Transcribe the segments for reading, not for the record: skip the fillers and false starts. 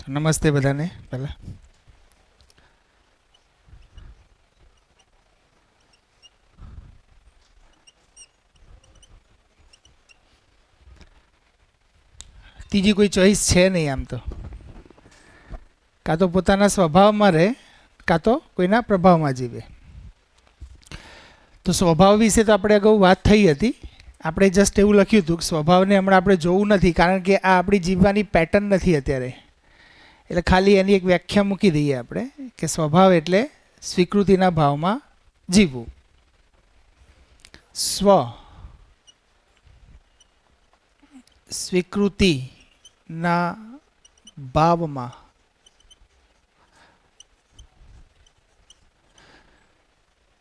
નમસ્તે બધાને. પહેલા ત્રીજી કોઈ ચોઈસ છે નહીં. આમ તો કાં તો પોતાના સ્વભાવમાં રહે, કાં તો કોઈના પ્રભાવમાં જીવે. તો સ્વભાવ વિશે તો આપણે અગાઉ વાત થઈ હતી. આપણે જસ્ટ એવું લખ્યું હતું કે સ્વભાવને હમણાં આપણે જોવું નથી, કારણ કે આ આપણી જીવવાની પેટર્ન નથી અત્યારે. એટલે ખાલી એની એક વ્યાખ્યા મૂકી દઈએ આપણે કે સ્વભાવ એટલે સ્વીકૃતિના ભાવમાં જીવવું. સ્વ સ્વીકૃતિના ભાવમાં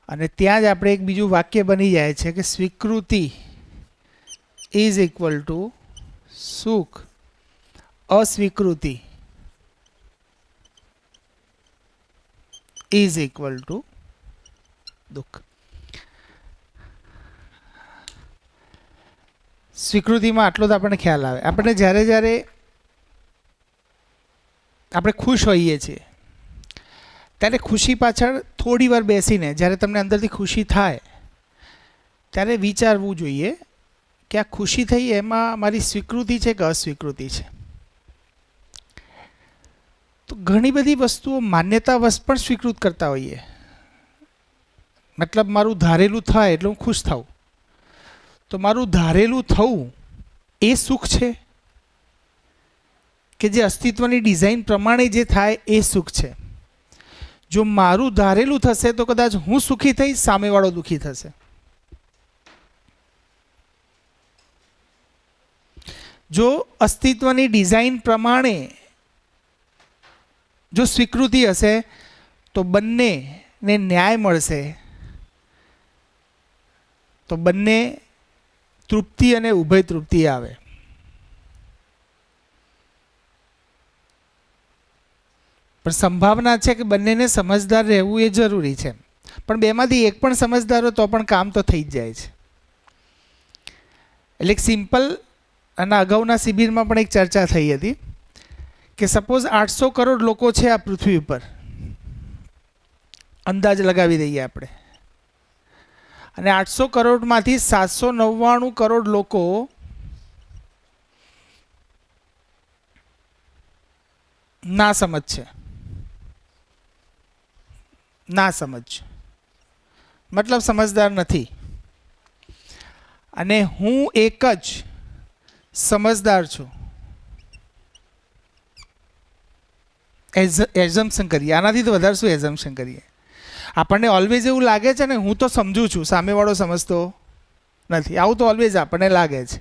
અને ત્યાં જ આપણે એક બીજું વાક્ય બની જાય છે કે સ્વીકૃતિ ઇઝ ઇક્વલ ટુ સુખ, અસ્વીકૃતિ ઇઝ ઇક્વલ ટુ દુઃખ. સ્વીકૃતિમાં આટલો જ આપણને ખ્યાલ આવે. આપણે જ્યારે જ્યારે આપણે ખુશ હોઈએ છીએ ત્યારે ખુશી પાછળ થોડી વાર બેસીને જ્યારે તમને અંદરથી ખુશી થાય ત્યારે વિચારવું જોઈએ કે આ ખુશી થઈ એમાં મારી સ્વીકૃતિ છે કે અસ્વીકૃતિ છે. તો ઘણી બધી વસ્તુઓ માન્યતાવશ પણ સ્વીકૃત કરતા હોઈએ. મતલબ મારું ધારેલું થાય એટલે હું ખુશ થાઉં. તો મારું ધારેલું થવું એ સુખ છે કે જે અસ્તિત્વની ડિઝાઇન પ્રમાણે જે થાય એ સુખ છે? જો મારું ધારેલું થશે તો કદાચ હું સુખી થઈશ, સામેવાળો દુઃખી થશે. જો અસ્તિત્વની ડિઝાઇન પ્રમાણે જો સ્વીકૃતિ હશે તો બંનેને ન્યાય મળશે, તો બંને તૃપ્તિ અને ઉભય તૃપ્તિ આવે. પણ સંભાવના છે કે બંનેને સમજદાર રહેવું એ જરૂરી છે. પણ બેમાંથી એક પણ સમજદાર હોય તો પણ કામ તો થઈ જ જાય છે. એટલે એક સિમ્પલ, અને અગાઉના શિબિરમાં પણ એક ચર્ચા થઈ હતી કે સપોઝ 800 કરોડ લોકો છે આ પૃથ્વી ઉપર, અંદાજ લગાવી દઈએ આપણે, અને 800 કરોડમાંથી 799 કરોડ લોકો ના સમજ છે. ના સમજ મતલબ સમજદાર નથી, અને હું એક જ સમજદાર છું. એઝમ્પશન કરીએ, આનાથી તો વધારે શું એઝમ્પશન કરીએ. આપણને ઓલવેઝ એવું લાગે છે ને, હું તો સમજું છું, સામેવાળો સમજતો નથી, આવું તો ઓલવેઝ આપણને લાગે છે.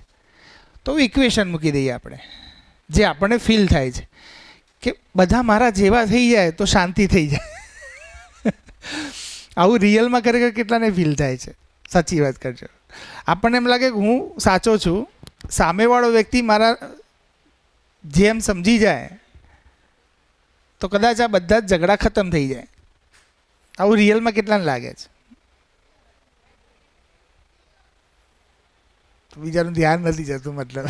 તો ઇક્વેશન મૂકી દઈએ આપણે, જે આપણને ફીલ થાય છે કે બધા મારા જેવા થઈ જાય તો શાંતિ થઈ જાય. આવું રિયલમાં ખરેખર કેટલાને ફીલ થાય છે? સાચી વાત કરજો. આપણને એમ લાગે કે હું સાચો છું, સામેવાળો વ્યક્તિ મારા જેમ સમજી જાય તો કદાચ આ બધા જ ઝઘડા ખતમ થઈ જાય. આવું રિયલમાં કેટલાને લાગે છે? બીજાનું ધ્યાન નથી જતું. મતલબ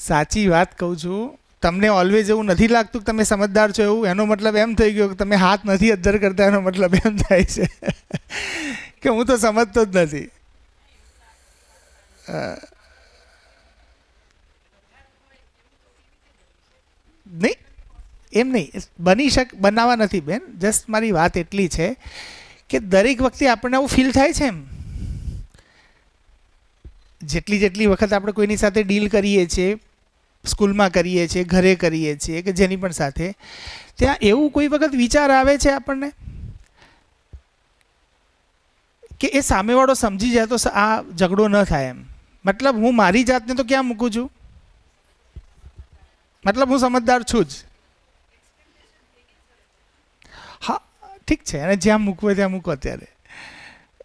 સાચી વાત કહું છું. તમને ઓલવેઝ એવું નથી લાગતું કે તમે સમજદાર છો એવું? એનો મતલબ એમ થઈ ગયો કે તમે હાથ નથી અદ્ધર કરતા. એનો મતલબ એમ થાય છે કે હું તો સમજતો જ નથી. નહીં, એમ નહીં બનાવવા નથી બેન. જસ્ટ મારી વાત એટલી છે કે દરેક વખતે આપણને આવું ફીલ થાય છે. એમ જેટલી વખત આપણે કોઈની સાથે ડીલ કરીએ છીએ, સ્કૂલમાં કરીએ છીએ, ઘરે કરીએ છીએ, કે જેની પણ સાથે, ત્યાં એવું કોઈ વખત વિચાર આવે છે આપણને કે એ સામેવાળો સમજી જાય તો આ ઝઘડો ન થાય. એમ મતલબ હું મારી જાતને તો ક્યાં મૂકું છું? મતલબ હું સમજદાર છું જ. હા ઠીક છે, અને જ્યાં મૂકવું હોય ત્યાં મૂકો. અત્યારે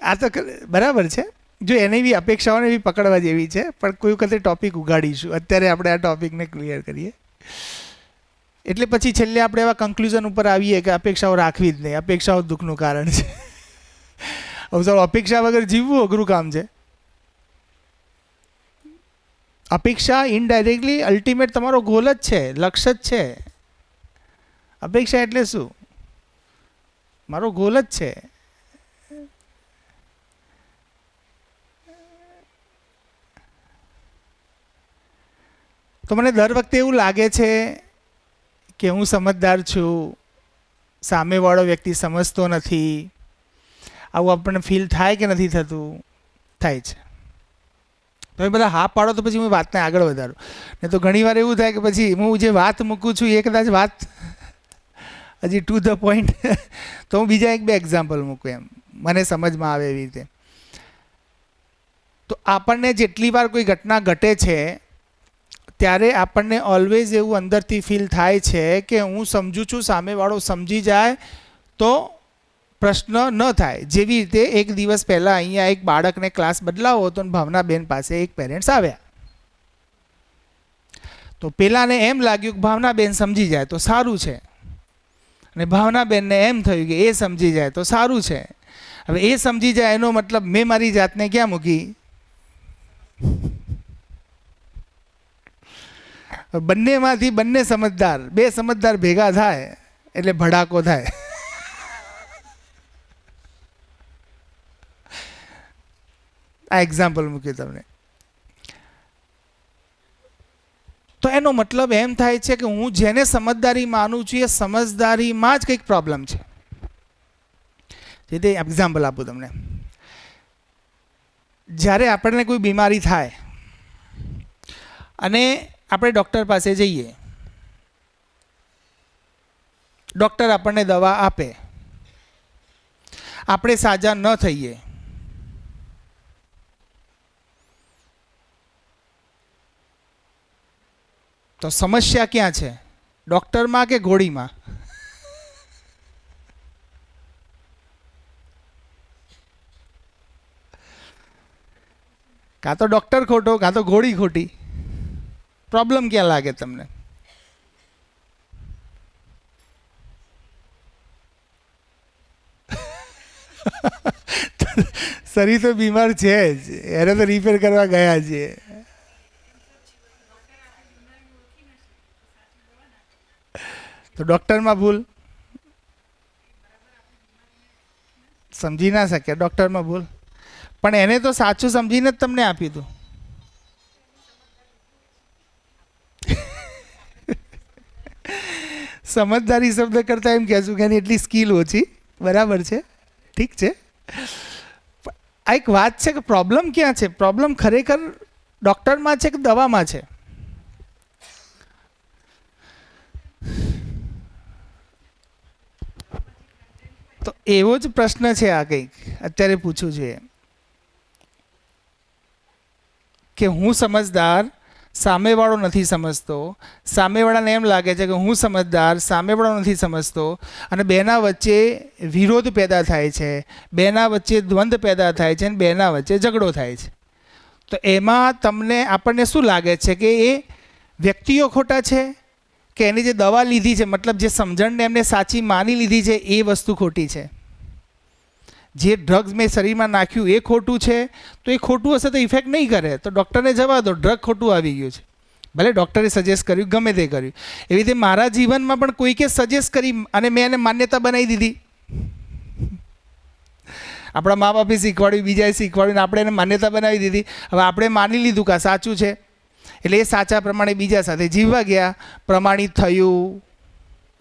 આ તો બરાબર છે. જો એને બી અપેક્ષાઓને બી પકડવા જેવી છે, પણ કોઈ વખતે ટોપિક ઉગાડીશું. અત્યારે આપણે આ ટોપિકને ક્લિયર કરીએ. એટલે પછી છેલ્લે આપણે એવા કન્ક્લુઝન ઉપર આવીએ કે અપેક્ષાઓ રાખવી જ નહીં, અપેક્ષાઓ દુઃખનું કારણ છે. હવે અપેક્ષા વગર જીવવું અઘરું કામ છે. અપેક્ષા ઇનડાયરેક્ટલી અલ્ટિમેટ તમારો ગોલ જ છે, લક્ષ્ય જ છે. અપેક્ષા એટલે શું? મારો ગોલ જ છે. તો મને દર વખતે એવું લાગે છે કે હું સમજદાર છું, સામેવાળો વ્યક્તિ સમજતો નથી. આવું આપણને ફીલ થાય કે નથી થતું? થાય છે. તમે બધા હા પાડો તો પછી હું વાતને આગળ વધારું. ને તો ઘણીવાર એવું થાય કે પછી હું જે વાત મૂકું છું એ કદાચ વાત હજી ટુ ધ પોઈન્ટ તો હું બીજા એક બે એક્ઝામ્પલ મૂકું એમ મને સમજમાં આવે એવી રીતે. તો આપણને જેટલી વાર કોઈ ઘટના ઘટે છે ત્યારે આપણને ઓલવેઝ એવું અંદરથી ફીલ થાય છે કે હું સમજું છું, સામેવાળો સમજી જાય તો પ્રશ્ન ન થાય. જેવી રીતે એક દિવસ પહેલાં અહીંયા એક બાળકને ક્લાસ બદલાવો હતો અને ભાવનાબેન પાસે એક પેરેન્ટ્સ આવ્યા. તો પેલાને એમ લાગ્યું કે ભાવનાબેન સમજી જાય તો સારું છે, અને ભાવનાબેનને એમ થયું કે એ સમજી જાય તો સારું છે. હવે એ સમજી જાય એનો મતલબ મેં મારી જાતને ક્યાં મૂકી? બંનેમાંથી બંને સમજદાર, બે સમજદાર ભેગા થાય એટલે ભડાકો થાય. આ એક્ઝામ્પલ મૂક્યું તમને. તો એનો મતલબ એમ થાય છે કે હું જેને સમજદારી માનું છું એ સમજદારીમાં જ કંઈક પ્રોબ્લેમ છે. જે એક્ઝામ્પલ આપું તમને. જ્યારે આપણને કોઈ બીમારી થાય અને આપણે ડૉક્ટર પાસે જઈએ, ડૉક્ટર આપણને દવા આપે, આપણે સાજા ન થઈએ તો સમસ્યા ક્યાં છે? ડૉક્ટરમાં કે ગોળીમાં? કાં તો ડૉક્ટર ખોટો, કાં તો ગોળી ખોટી. પ્રોબ્લેમ ક્યાં લાગે તમને? શરીર તો બીમાર છે જ, એને તો રિપેર કરવા ગયા છીએ. તો ડૉક્ટરમાં ભૂલ? સમજી ના શક્યા, ડૉક્ટરમાં ભૂલ. પણ એને તો સાચું સમજીને જ તમને આપ્યું હતું. સમજદારી શબ્દ કરતાં એમ કહેશું કે એની એટલી સ્કિલ ઓછી. બરાબર છે, ઠીક છે. આ એક વાત છે કે પ્રોબ્લેમ ક્યાં છે? પ્રોબ્લેમ ખરેખર ડૉક્ટરમાં છે કે દવામાં છે? તો એવો જ પ્રશ્ન છે આ કંઈક અત્યારે પૂછવું જોઈએ કે હું સમજદાર, સામેવાળો નથી સમજતો, સામેવાળાને એમ લાગે છે કે હું સમજદાર, સામેવાળો નથી સમજતો, અને બેના વચ્ચે વિરોધ પેદા થાય છે, બેના વચ્ચે દ્વંદ્વ પેદા થાય છે, અને બેના વચ્ચે ઝઘડો થાય છે. તો એમાં તમને આપણને શું લાગે છે કે એ વ્યક્તિઓ ખોટા છે કે એની જે દવા લીધી છે, મતલબ જે સમજણને એમને સાચી માની લીધી છે એ વસ્તુ ખોટી છે? જે ડ્રગ્સ મેં શરીરમાં નાખ્યું એ ખોટું છે? તો એ ખોટું હશે તો ઇફેક્ટ નહીં કરે, તો ડૉક્ટરને જવા દો, ડ્રગ ખોટું આવી ગયું છે. ભલે ડૉક્ટરે સજેસ્ટ કર્યું, ગમે તે કર્યું. એવી રીતે મારા જીવનમાં પણ કોઈકે સજેસ્ટ કરી અને મેં એને માન્યતા બનાવી દીધી. આપણા મા બાપે શીખવાડ્યું, બીજાએ શીખવાડ્યું, ને આપણે એને માન્યતા બનાવી દીધી. હવે આપણે માની લીધું કે આ સાચું છે, એટલે એ સાચા પ્રમાણે બીજા સાથે જીવવા ગયા, પ્રમાણિત થયું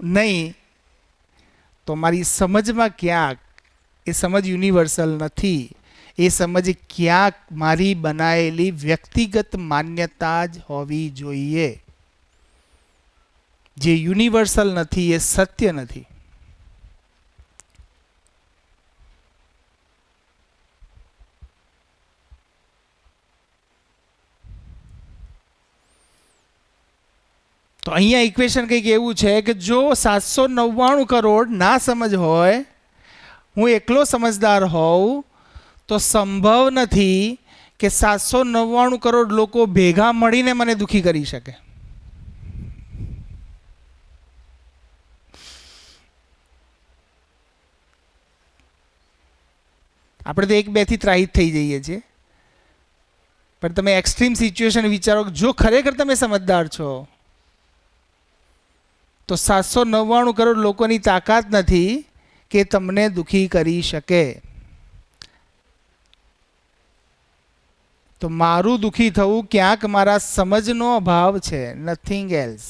નહીં. તો મારી સમજમાં ક્યાંક એ સમજ યુનિવર્સલ નથી, એ સમજ ક્યાંક મારી બનાવેલી વ્યક્તિગત માન્યતા જ હોવી જોઈએ. જે યુનિવર્સલ નથી એ સત્ય નથી. તો અહીંયા ઇક્વેશન કંઈક એવું છે કે જો 799 કરોડ ના સમજ હોય, હું એકલો સમજદાર હોઉં, તો સંભવ નથી કે 799 કરોડ લોકો ભેગા મળીને મને દુઃખી કરી શકે. આપણે તો એક બે થી ત્રાહિત થઈ જઈએ છીએ. પણ તમે એક્સ્ટ્રીમ સિચ્યુએશન વિચારો, જો ખરેખર તમે સમજદાર છો તો 799 કરોડ લોકોની તાકાત નથી કે તમને દુઃખી કરી શકે. તો મારું દુઃખી થવું ક્યાંક મારા સમજનો અભાવ છે, નથિંગ એલ્સ.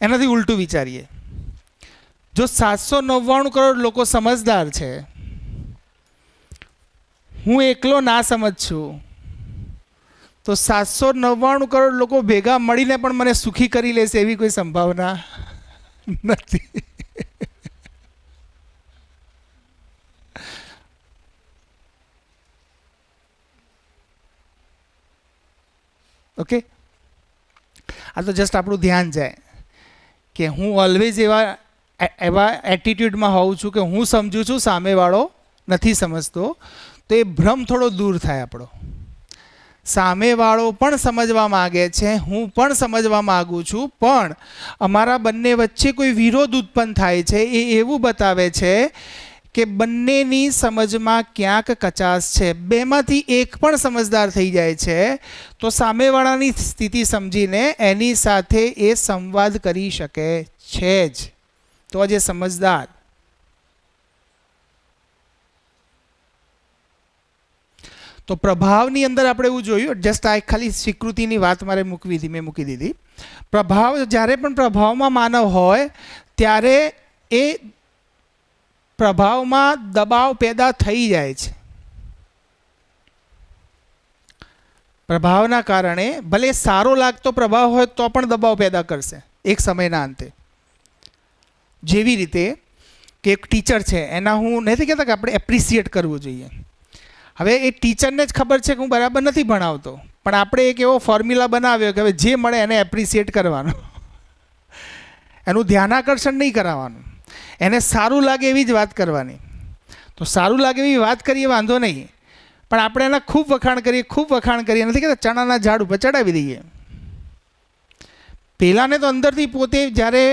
એનાથી ઉલટું વિચારીએ, જો 799 કરોડ લોકો સમજદાર છે, હું એકલો ના સમજ છું, તો 799 કરોડ લોકો ભેગા મળીને પણ મને સુખી કરી લેશે એવી કોઈ સંભાવના નથી. ઓકે, આ તો જસ્ટ આપણું ધ્યાન જાય કે હું ઓલવેઝ એવા એટીટ્યૂડમાં હોઉં છું કે હું સમજું છું, સામેવાળો નથી સમજતો, તો એ ભ્રમ થોડો દૂર થાય આપણો. સામેવાળો પણ સમજવા માગે છે, હું પણ સમજવા માગું છું, પણ અમારા બંને વચ્ચે કોઈ વિરોધ ઉત્પન્ન થાય છે એ એવું બતાવે છે કે બંનેની સમજમાં ક્યાંક કચાશ છે. બેમાંથી એક પણ સમજદાર થઈ જાય છે તો સામેવાળાની સ્થિતિ સમજીને એની સાથે એ સંવાદ કરી શકે છે જ. તો આજે સમજદાર. તો પ્રભાવની અંદર આપણે એવું જોયું, જસ્ટ આ ખાલી સ્વીકૃતિની વાત મારે મૂકવી હતી, મેં મૂકી દીધી. પ્રભાવ, જ્યારે પણ પ્રભાવમાં માનવ હોય ત્યારે એ પ્રભાવમાં દબાવ પેદા થઈ જાય છે. પ્રભાવના કારણે ભલે સારો લાગતો પ્રભાવ હોય તો પણ દબાવ પેદા કરશે એક સમયના અંતે. જેવી રીતે કે એક ટીચર છે, એના હું નથી કહેતા કે આપણે એપ્રિસિએટ કરવું જોઈએ. હવે એ ટીચરને જ ખબર છે કે હું બરાબર નથી ભણાવતો, પણ આપણે એક એવો ફોર્મ્યુલા બનાવ્યો કે હવે જે મળે એને એપ્રિસિએટ કરવાનો, એનું ધ્યાનાકર્ષણ નહીં કરાવવાનું, એને સારું લાગે એવી જ વાત કરવાની. તો સારું લાગે એવી વાત કરીએ વાંધો નહીં, પણ આપણે એના ખૂબ વખાણ કરીએ, નથી કહેતા ચણાના ઝાડ ઉપર ચડાવી દઈએ. પહેલાંને તો અંદરથી પોતે જ્યારે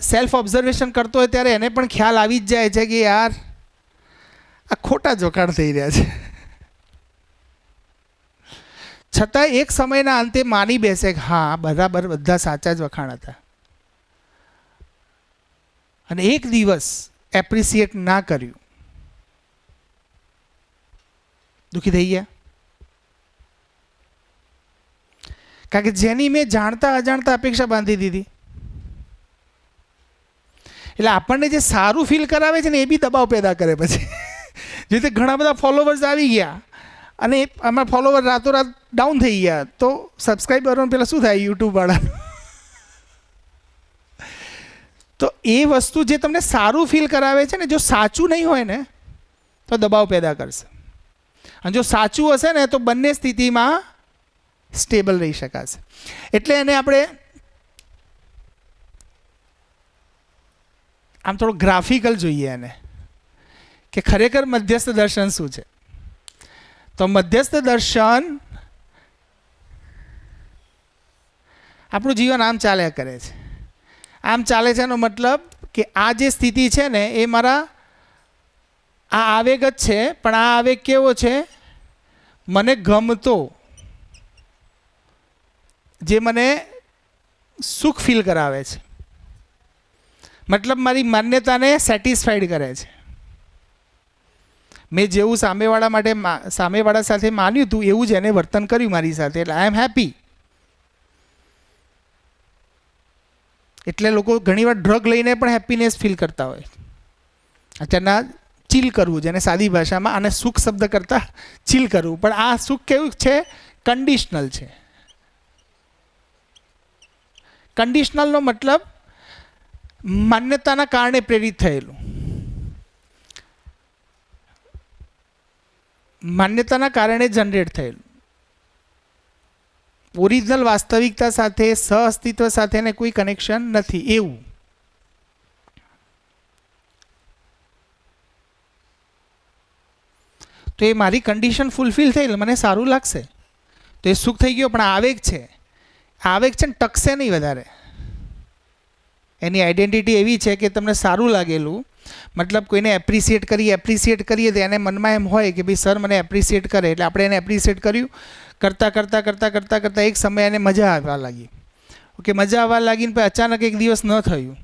સેલ્ફ ઓબ્ઝર્વેશન કરતો હોય ત્યારે એને પણ ખ્યાલ આવી જ જાય છે કે યાર આ ખોટા જોખાણ થઈ રહ્યા છે. છતાં એક સમયના અંતે માની બેસે કે હા બરાબર, બધા સાચા જ વખાણ હતા. અને એક દિવસ એપ્રિસિએટ ના કર્યું, દુઃખી થઈ ગયા. કારણ કે જેની મેં જાણતા અજાણતા અપેક્ષા બાંધી દીધી, એટલે આપણને જે સારું ફીલ કરાવે છે ને એ બી દબાવ પેદા કરે. પછી જે રીતે ઘણા બધા ફોલોવર્સ આવી ગયા અને આમાં ફોલોવર રાતોરાત ડાઉન થઈ ગયા, તો સબસ્ક્રાઈબરોને પેલા શું થાય યુટ્યુબવાળાનું, તો એ વસ્તુ જે તમને સારું ફીલ કરાવે છે ને, જો સાચું નહીં હોય ને તો દબાવ પેદા કરશે. અને જો સાચું હશે ને તો બંને સ્થિતિમાં સ્ટેબલ રહી શકાશે. એટલે એને આપણે આમ થોડું ગ્રાફિકલ જોઈએ એને, કે ખરેખર મધ્યસ્થ દર્શન શું છે. તો મધ્યસ્થ દર્શન આપણું જીવન આમ ચાલ્યા કરે છે. આમ ચાલે છે એનો મતલબ કે આ જે સ્થિતિ છે ને એ મારા આ આવેગ જ છે, પણ આ આવેગ કેવો છે, મને ગમતો, જે મને સુખ ફીલ કરાવે છે, મતલબ મારી માન્યતાને સેટિસ્ફાઈડ કરે છે. મેં જેવું સામેવાળા સાથે માન્યું હતું એવું જ એને વર્તન કર્યું મારી સાથે, એટલે આઈ એમ હેપી. એટલે લોકો ઘણીવાર ડ્રગ લઈને પણ હેપીનેસ ફીલ કરતા હોય. અત્યારના ચીલ કરવું, જેને સાદી ભાષામાં આને સુખ શબ્દ કરતાં ચીલ કરવું, પણ આ સુખ કેવું છે, કન્ડિશનલ છે. કન્ડિશનલનો મતલબ માન્યતાના કારણે પ્રેરિત થયેલું, માન્યતાના કારણે જનરેટ થયેલું, ઓરિજિનલ વાસ્તવિકતા સાથે સહઅસ્તિત્વ સાથેને કોઈ કનેક્શન નથી એવું. તો એ મારી કન્ડિશન ફૂલફિલ થઈ, મને સારું લાગશે તો એ સુખ થઈ ગયો. પણ આવેગ છે, આવેગ છે ને ટકશે નહીં વધારે, એની આઈડેન્ટિટી એવી છે કે તમને સારું લાગેલું, મતલબ કોઈને એપ્રિસિએટ કરીએ તો એને મનમાં એમ હોય કે ભાઈ સર મને એપ્રિસિએટ કરે, એટલે આપણે એને એપ્રિસિએટ કર્યું. કરતાં એક સમય એને મજા આવવા લાગી. ઓકે, મજા આવવા લાગીને પછી અચાનક એક દિવસ ન થયું,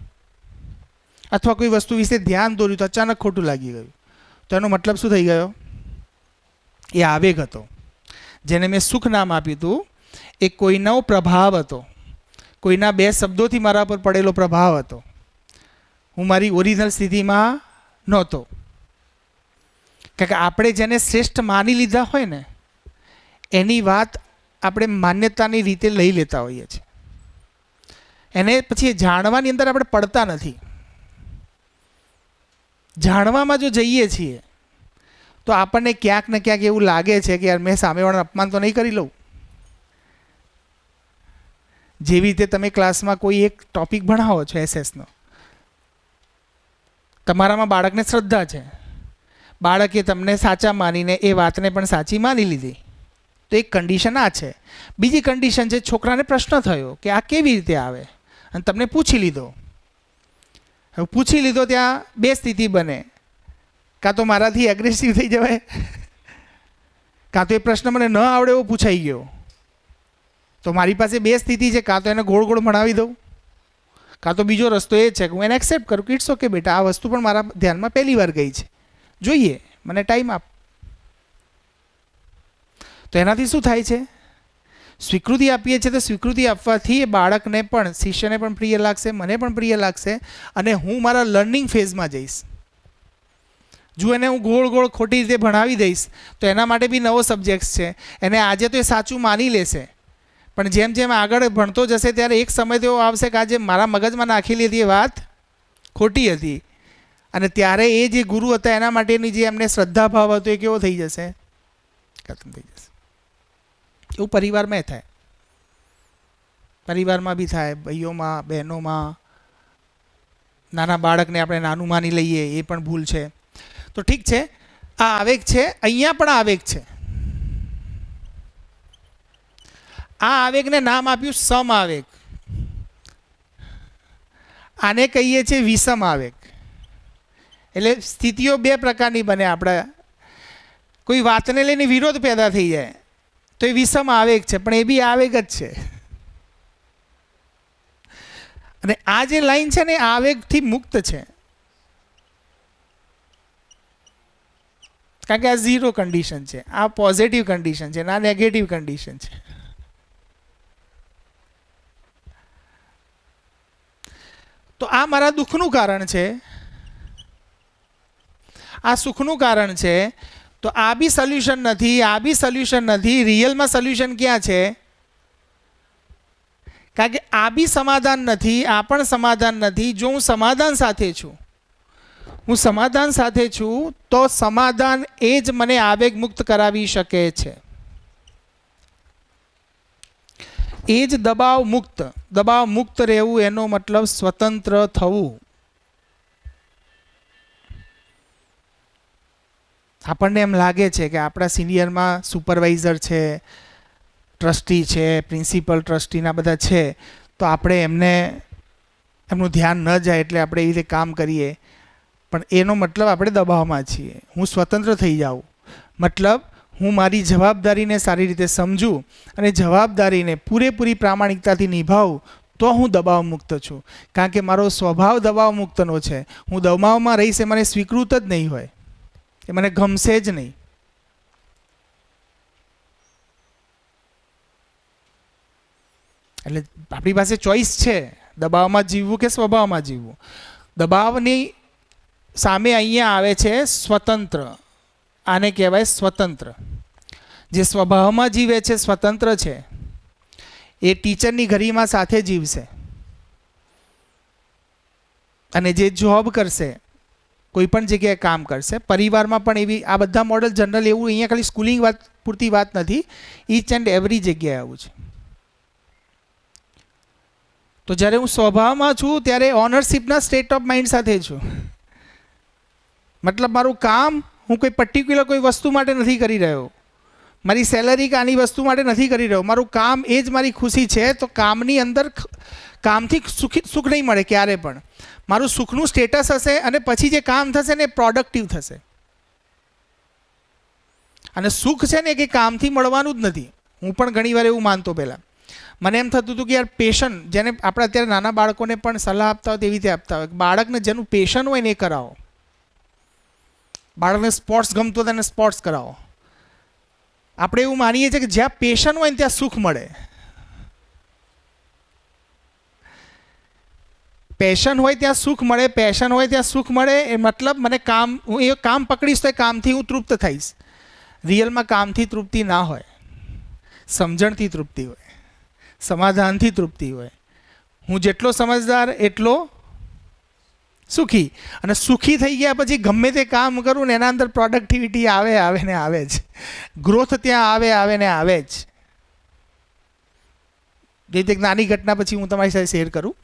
અથવા કોઈ વસ્તુ વિશે ધ્યાન દોર્યું તો અચાનક ખોટું લાગી ગયું. તો એનો મતલબ શું થઈ ગયો? એ આવેગ હતો, જેને મેં સુખ નામ આપ્યું હતું. એ કોઈનો પ્રભાવ હતો, કોઈના બે શબ્દોથી મારા પર પડેલો પ્રભાવ હતો. હું મારી ઓરિજિનલ સ્થિતિમાં નહોતો. કારણ કે આપણે જેને શ્રેષ્ઠ માની લીધા હોય ને એની વાત આપણે માન્યતાની રીતે લઈ લેતા હોઈએ છીએ. એને પછી જાણવાની અંદર આપણે પડતા નથી. જાણવામાં જો જઈએ છીએ તો આપણને ક્યાંક ને ક્યાંક એવું લાગે છે કે યાર મેં સામેવાળાને અપમાન તો નહીં કરી લઉં. જેવી રીતે તમે ક્લાસમાં કોઈ એક ટોપિક ભણાવો છો એસએસનો, તમારામાં બાળકને શ્રદ્ધા છે, બાળકે તમને સાચા માનીને એ વાતને પણ સાચી માની લીધી, તો એક કન્ડિશન આ છે. બીજી કન્ડિશન છે, છોકરાને પ્રશ્ન થયો કે આ કેવી રીતે આવે, અને તમને પૂછી લીધો. હવે પૂછી લીધો, ત્યાં બે સ્થિતિ બને, કાં તો મારાથી એગ્રેસિવ થઈ જવાય, કાં તો એ પ્રશ્ન મને ન આવડે એવો પૂછાઈ ગયો. તો મારી પાસે બે સ્થિતિ છે, કાં તો એને ગોળ ગોળ ભણાવી દઉં, કાં તો બીજો રસ્તો એ છે કે હું એને એક્સેપ્ટ કરું કે ઇટ્સ ઓકે બેટા, આ વસ્તુ પણ મારા ધ્યાનમાં પહેલી વાર ગઈ છે, જોઈએ, મને ટાઈમ આપ. તો એનાથી શું થાય છે? સ્વીકૃતિ આપીએ છીએ તો સ્વીકૃતિ આપવાથી એ બાળકને પણ, શિષ્યને પણ પ્રિય લાગશે, મને પણ પ્રિય લાગશે, અને હું મારા લર્નિંગ ફેઝમાં જઈશ. જો એને હું ગોળ ગોળ ખોટી રીતે ભણાવી દઈશ તો એના માટે બી નવો સબ્જેક્ટ છે. એને આજે તો એ સાચું માની લેશે, પણ જેમ જેમ આગળ ભણતો જશે ત્યારે એક સમય તો એવો આવશે કે આજે મારા મગજમાં નાખી લીધી એ વાત ખોટી હતી, અને ત્યારે એ જે ગુરુ હતા એના માટેની જે એમને શ્રદ્ધાભાવ હતો એ કેવો થઈ જશે? ખતમ થઈ જશે. એવું પરિવારમાં થાય, પરિવારમાં બી થાય, ભાઈઓમાં, બહેનોમાં. નાના બાળકને આપણે નાનું માની લઈએ એ પણ ભૂલ છે. તો ઠીક છે, આ આવેગ છે, અહીંયા પણ આવેગ છે. આ આવેગને નામ આપ્યું સમ આવેગ. આને કહીએ છીએ વિષમ આવેગ. એટલે સ્થિતિઓ બે પ્રકારની બને. આપણે કોઈ વાતને લઈને વિરોધ પેદા થઈ જાય તો એ વિષમ આવેગ છે, પણ એ બી આવેગ જ છે. અને આ જે લાઈન છે ને એ આવેગથી મુક્ત છે, કારણ કે આ ઝીરો કન્ડિશન છે, આ પોઝિટિવ કન્ડિશન છે, આ નેગેટિવ કન્ડિશન છે. તો આ મારા દુઃખનું કારણ છે, આ સુખનું કારણ છે. તો આ બી સોલ્યુશન નથી, આ બી સોલ્યુશન નથી. રિયલમાં સોલ્યુશન ક્યાં છે? કારણ કે આ બી સમાધાન નથી, આ પણ સમાધાન નથી. જો હું સમાધાન સાથે છું, હું સમાધાન સાથે છું, તો સમાધાન એ જ મને આવેગ મુક્ત કરાવી શકે છે. એ જ દબાવ મુક્ત. દબાવ મુક્ત રહેવું એનો મતલબ સ્વતંત્ર થવું. આપણને એમ લાગે છે કે આપણા સિનિયરમાં સુપરવાઇઝર છે, ટ્રસ્ટી છે, પ્રિન્સિપલ ટ્રસ્ટીના બધા છે, તો આપણે એમનું ધ્યાન ન જાય એટલે આપણે એ રીતે કામ કરીએ. પણ એનો મતલબ આપણે દબાવમાં છીએ. હું સ્વતંત્ર થઈ જાઉં મતલબ હું મારી જવાબદારીને સારી રીતે સમજું અને જવાબદારીને પૂરેપૂરી પ્રામાણિકતાથી નિભાવું, તો હું દબાવ મુક્ત છું. કારણ કે મારો સ્વભાવ દબાવ મુક્તનો છે. હું દબાવમાં રહીશ એ મને સ્વીકૃત જ નહીં હોય, એ મને ગમશે જ નહીં. એટલે આપણી પાસે ચોઈસ છે, દબાવમાં જીવવું કે સ્વભાવમાં જીવવું. દબાવની સામે અહીંયા આવે છે સ્વતંત્ર. આને કહેવાય સ્વતંત્ર. જે સ્વભાવમાં જીવે છે, સ્વતંત્ર છે, એ ટીચરની ઘરીમાં સાથે જીવશે, અને જે જોબ કરશે, કોઈ પણ જગ્યાએ કામ કરશે, પરિવારમાં પણ એવી. આ બધા મોડલ જનરલ એવું, અહીંયા ખાલી સ્કૂલિંગ વાત પૂરતી વાત નથી, ઈચ એન્ડ એવરી જગ્યાએ આવું છે. તો જ્યારે હું સ્વભાવમાં છું ત્યારે ઓનરશિપના સ્ટેટ ઓફ માઇન્ડ સાથે છું. મતલબ મારું કામ હું કોઈ પર્ટિક્યુલર કોઈ વસ્તુ માટે નથી કરી રહ્યો, મારી સેલરી કે આની વસ્તુ માટે નથી કરી રહ્યો, મારું કામ એ જ મારી ખુશી છે, તો કામની અંદર કામથી સુખ નહીં મળે ક્યારે પણ. મારું સુખનું સ્ટેટસ હશે અને પછી જે કામ થશે ને એ પ્રોડક્ટિવ થશે. અને સુખ છે ને કે કામથી મળવાનું જ નથી. હું પણ ઘણીવાર એવું માનતો પહેલાં. મને એમ થતું હતું કે યાર પેશન, જેને આપણે અત્યારે નાના બાળકોને પણ સલાહ આપતા હોય તેવી રીતે આપતા હોય, બાળકને જેનું પેશન હોય ને એ કરાવો. બાળકને સ્પોર્ટ્સ ગમતો હોય તેને સ્પોર્ટ્સ કરાવો. આપણે એવું માનીએ છીએ કે જ્યાં પેશન હોય ને ત્યાં સુખ મળે. પેશન હોય ત્યાં સુખ મળે, પેશન હોય ત્યાં સુખ મળે એ મતલબ મને કામ, હું એ કામ પકડીશ તો એ કામથી હું તૃપ્ત થઈશ. રિયલમાં કામથી તૃપ્તિ ના હોય, સમજણથી તૃપ્તિ હોય, સમાધાનથી તૃપ્તિ હોય. હું જેટલો સમજદાર એટલો સુખી. અને સુખી થઈ ગયા પછી ગમે તે કામ કરું ને એના અંદર પ્રોડક્ટિવિટી આવે ને આવે જ, ગ્રોથ ત્યાં આવે ને આવે જ. જે એક નાની ઘટના પછી હું તમારી સાથે શેર કરું.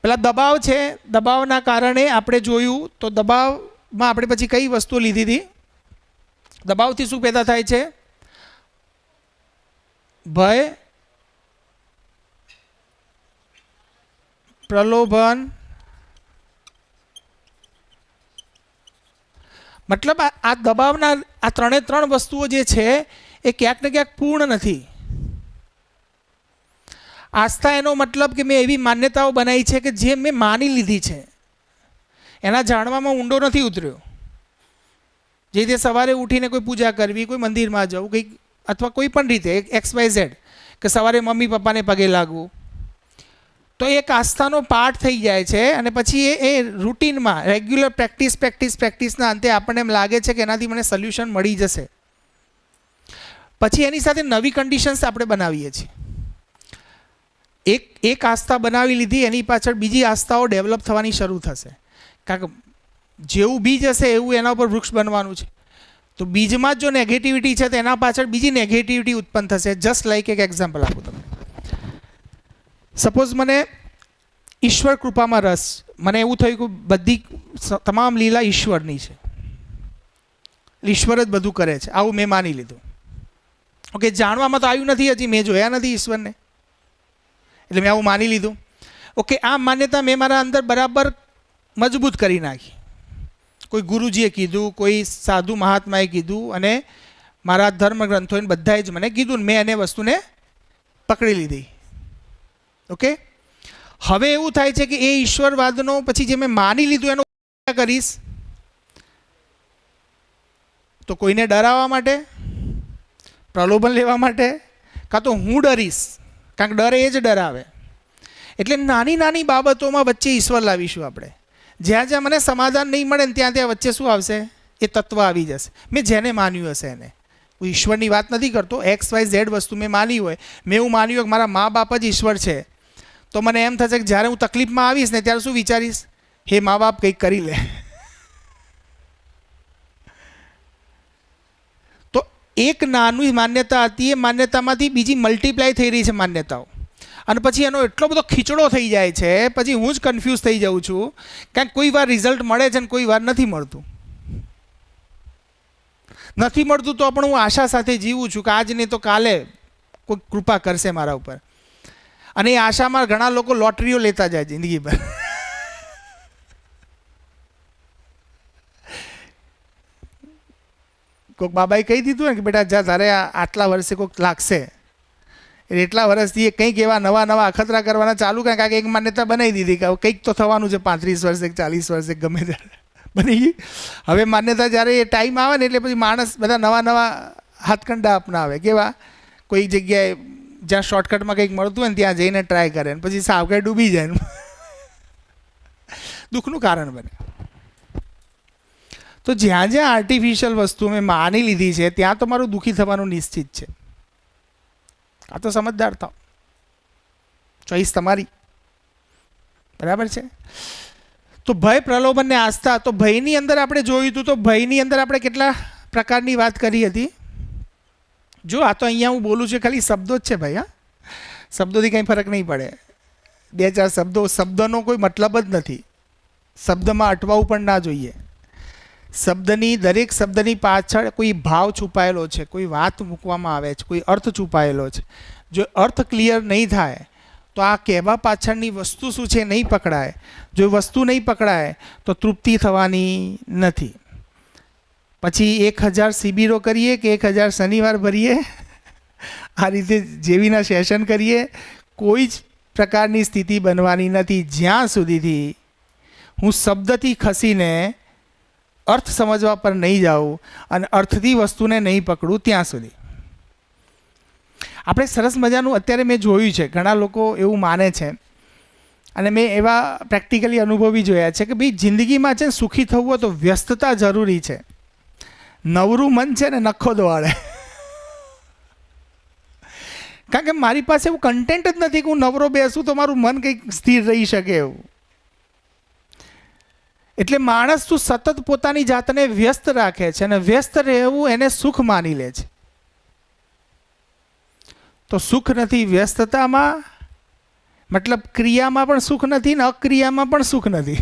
પેલા દબાવ છે, દબાવના કારણે આપણે જોયું તો દબાવમાં આપણે પછી કઈ વસ્તુઓ લીધી હતી. દબાવથી શું પેદા થાય છે? ભય, પ્રલોભન, મતલબ આ દબાવના આ ત્રણ વસ્તુઓ જે છે એ ક્યાંક ને ક્યાંક પૂર્ણ નથી. આસ્થા એનો મતલબ કે મેં એવી માન્યતાઓ બનાવી છે કે જે મેં માની લીધી છે, એના જાણવામાં ઊંડો નથી ઉતર્યો. જે રીતે સવારે ઉઠીને કોઈ પૂજા કરવી, કોઈ મંદિરમાં જવું, કંઈક અથવા કોઈ પણ રીતે XYZ, કે સવારે મમ્મી પપ્પાને પગે લાગવું, તો એક આસ્થાનો પાઠ થઈ જાય છે. અને પછી એ રૂટીનમાં રેગ્યુલર પ્રેક્ટિસના અંતે આપણને એમ લાગે છે કે એનાથી મને સોલ્યુશન મળી જશે. પછી એની સાથે નવી કન્ડિશન્સ આપણે બનાવીએ છીએ. એક આસ્થા બનાવી લીધી, એની પાછળ બીજી આસ્થાઓ ડેવલપ થવાની શરૂ થશે. કારણ કે જેવું બીજ હશે એવું એના ઉપર વૃક્ષ બનવાનું છે. તો બીજમાં જ જો નેગેટિવિટી છે તો એના પાછળ બીજી નેગેટિવિટી ઉત્પન્ન થશે. જસ્ટ લાઈક એક એક્ઝામ્પલ આપું તમને. સપોઝ મને ઈશ્વર કૃપામાં રસ, મને એવું થયું કે બધી તમામ લીલા ઈશ્વરની છે, ઈશ્વર જ બધું કરે છે, આવું મેં માની લીધું. ઓકે, જાણવામાં તો આવ્યું નથી હજી, મેં જોયા નથી ઈશ્વરને, એટલે મેં આવું માની લીધું. ઓકે, આ માન્યતા મેં મારા અંદર બરાબર મજબૂત કરી નાખી. કોઈ ગુરુજીએ કીધું, કોઈ સાધુ મહાત્માએ કીધું, અને મારા ધર્મ ગ્રંથોએ બધાએ જ મને કીધું, મેં એને વસ્તુને પકડી લીધી. ઓકે, હવે એવું થાય છે કે એ ઈશ્વરવાદનો પછી જે મેં માની લીધું એનો કરીશ તો કોઈને ડરાવવા માટે, પ્રલોભન લેવા માટે, કાં તો હું ડરીશ, કારણ કે ડર એ જ ડરાવે. એટલે નાની નાની બાબતોમાં વચ્ચે ઈશ્વર લાવીશું આપણે. જ્યાં જ્યાં મને સમાધાન નહીં મળે ને ત્યાં ત્યાં વચ્ચે શું આવશે? એ તત્વ આવી જશે. મેં જેને માન્યું હશે એને. હું ઈશ્વરની વાત નથી કરતો. XYZ વસ્તુ મેં માની હોય, મેં એવું માન્યું હોય કે મારા મા બાપ જ ઈશ્વર છે, તો મને એમ થશે કે જ્યારે હું તકલીફમાં આવીશ ને ત્યારે શું વિચારીશ? હે મા બાપ કંઈક કરી લે. તો એક નાની માન્યતા હતી, એ માન્યતામાંથી બીજી મલ્ટીપ્લાય થઈ રહી છે માન્યતાઓ. અને પછી એનો એટલો બધો ખીચડો થઈ જાય છે, પછી હું જ કન્ફ્યુઝ થઈ જાઉં છું. કારણ કે કોઈ વાર રિઝલ્ટ મળે છે ને કોઈ વાર નથી મળતું. નથી મળતું તો પણ હું આશા સાથે જીવું છું કે આજ નહીં તો કાલે કોઈ કૃપા કરશે મારા ઉપર. અને એ આશામાં ઘણા લોકો લોટરીઓ લેતા જાય જિંદગીભર. કોઈક બાબાએ કહી દીધું ને કે બેટા જા, તારે આટલા વર્ષે કોઈક લાગશે, એટલા વર્ષથી કંઈક એવા નવા અખતરા કરવાના ચાલુ કરે. કારણ કે એક માન્યતા બનાવી દીધી કે કંઈક તો થવાનું છે, 35 વર્ષે 40 વર્ષે ગમે ત્યારે બની ગઈ. હવે માન્યતા જ્યારે એ ટાઈમ આવે ને એટલે પછી માણસ બધા નવા હાથકંડા અપનાવે. કેવા? કોઈ જગ્યાએ જ્યાં શોર્ટકટમાં કંઈક મળતું હોય ને ત્યાં જઈને ટ્રાય કરે, ને પછી સાવકે ડૂબી જાય, દુઃખનું કારણ બને. તો જ્યાં જ્યાં આર્ટિફિશિયલ વસ્તુ મેં માની લીધી છે ત્યાં તો મારું દુઃખી થવાનું નિશ્ચિત છે. આ તો સમજદાર થાવ, ચોઈસ તમારી. બરાબર છે? તો ભય, પ્રલોભન ને આસ્થા. તો ભયની અંદર આપણે જોયું હતું, તો ભયની અંદર આપણે કેટલા પ્રકારની વાત કરી હતી. જો આ તો અહીંયા હું બોલું છું ખાલી શબ્દો જ છે ભાઈ. હા, શબ્દોથી કંઈ ફરક નહીં પડે. 2-4 શબ્દો, શબ્દનો કોઈ મતલબ જ નથી. શબ્દમાં અટવાવું પણ ના જોઈએ. શબ્દની દરેક શબ્દની પાછળ કોઈ ભાવ છુપાયેલો છે, કોઈ વાત મૂકવામાં આવે છે, કોઈ અર્થ છુપાયેલો છે. જો અર્થ ક્લિયર નહીં થાય તો આ કહેવા પાછળની વસ્તુ શું છે નહીં પકડાય. જો વસ્તુ નહીં પકડાય તો તૃપ્તિ થવાની નથી. પછી 1000 શિબિરો કરીએ કે 1000 શનિવાર ભરીએ, આ રીતે જેવીના સેશન કરીએ, કોઈ જ પ્રકારની સ્થિતિ બનવાની નથી જ્યાં સુધીથી હું શબ્દથી ખસીને અર્થ સમજવા પર નહીં જાઉં અને અર્થથી વસ્તુને નહીં પકડું ત્યાં સુધી. આપણે સરસ મજાનું અત્યારે મેં જોયું છે, ઘણા લોકો એવું માને છે અને મેં એવા પ્રેક્ટિકલી અનુભવી જોયા છે કે ભાઈ જિંદગીમાં છે સુખી થવું હોય તો વ્યસ્તતા જરૂરી છે. નવરું મન છે ને નખો દોડે. કારણ કે મારી પાસે એવું કન્ટેન્ટ જ નથી કે હું નવરો બેસું તો મારું મન કંઈક સ્થિર રહી શકે એવું. એટલે માણસ તું સતત પોતાની જાતને વ્યસ્ત રાખે છે અને વ્યસ્ત રહેવું એને સુખ માની લે છે. તો સુખ નથી વ્યસ્તતામાં, મતલબ ક્રિયામાં પણ સુખ નથી ને અક્રિયામાં પણ સુખ નથી.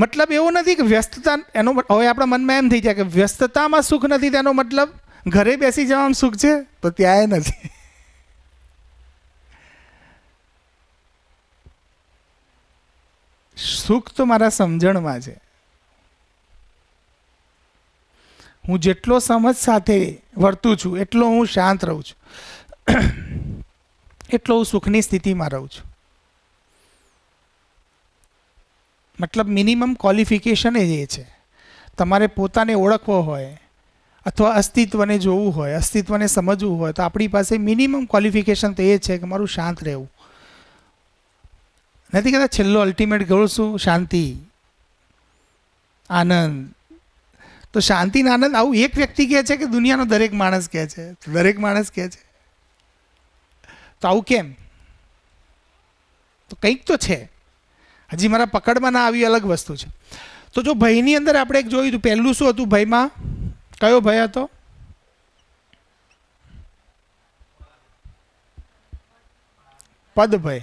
મતલબ એવો નથી કે વ્યસ્તતા એનો હવે આપણા મનમાં એમ થઈ જાય કે વ્યસ્તતામાં સુખ નથી, તેનો મતલબ ઘરે બેસી જવામાં સુખ છે, તો ત્યાંય નથી. સુખ તો મારા સમજણમાં છે. હું જેટલો સમજ સાથે વર્તું છું એટલો હું શાંત રહું છું, એટલો હું સુખની સ્થિતિમાં રહું છું. મતલબ મિનિમમ ક્વોલિફિકેશન એ છે. તમારે પોતાને ઓળખવો હોય અથવા અસ્તિત્વને જોવું હોય, અસ્તિત્વને સમજવું હોય તો આપણી પાસે મિનિમમ ક્વોલિફિકેશન તો એ છે કે મારું શાંત રહેવું. નથી કહેતા છેલ્લો અલ્ટિમેટ ગોલ શું? શાંતિ, આનંદ. તો શાંતિ ને આનંદ આવું એક વ્યક્તિ કહે છે કે દુનિયાનો દરેક માણસ કહે છે? દરેક માણસ કહે છે. તો આવું કેમ? તો કંઈક તો છે, હજી મારા પકડમાં ના આવી, અલગ વસ્તુ છે. તો જો ભયની અંદર આપણે એક જોયું હતું, પહેલું શું હતું ભયમાં? કયો ભય હતો? પદ ભય.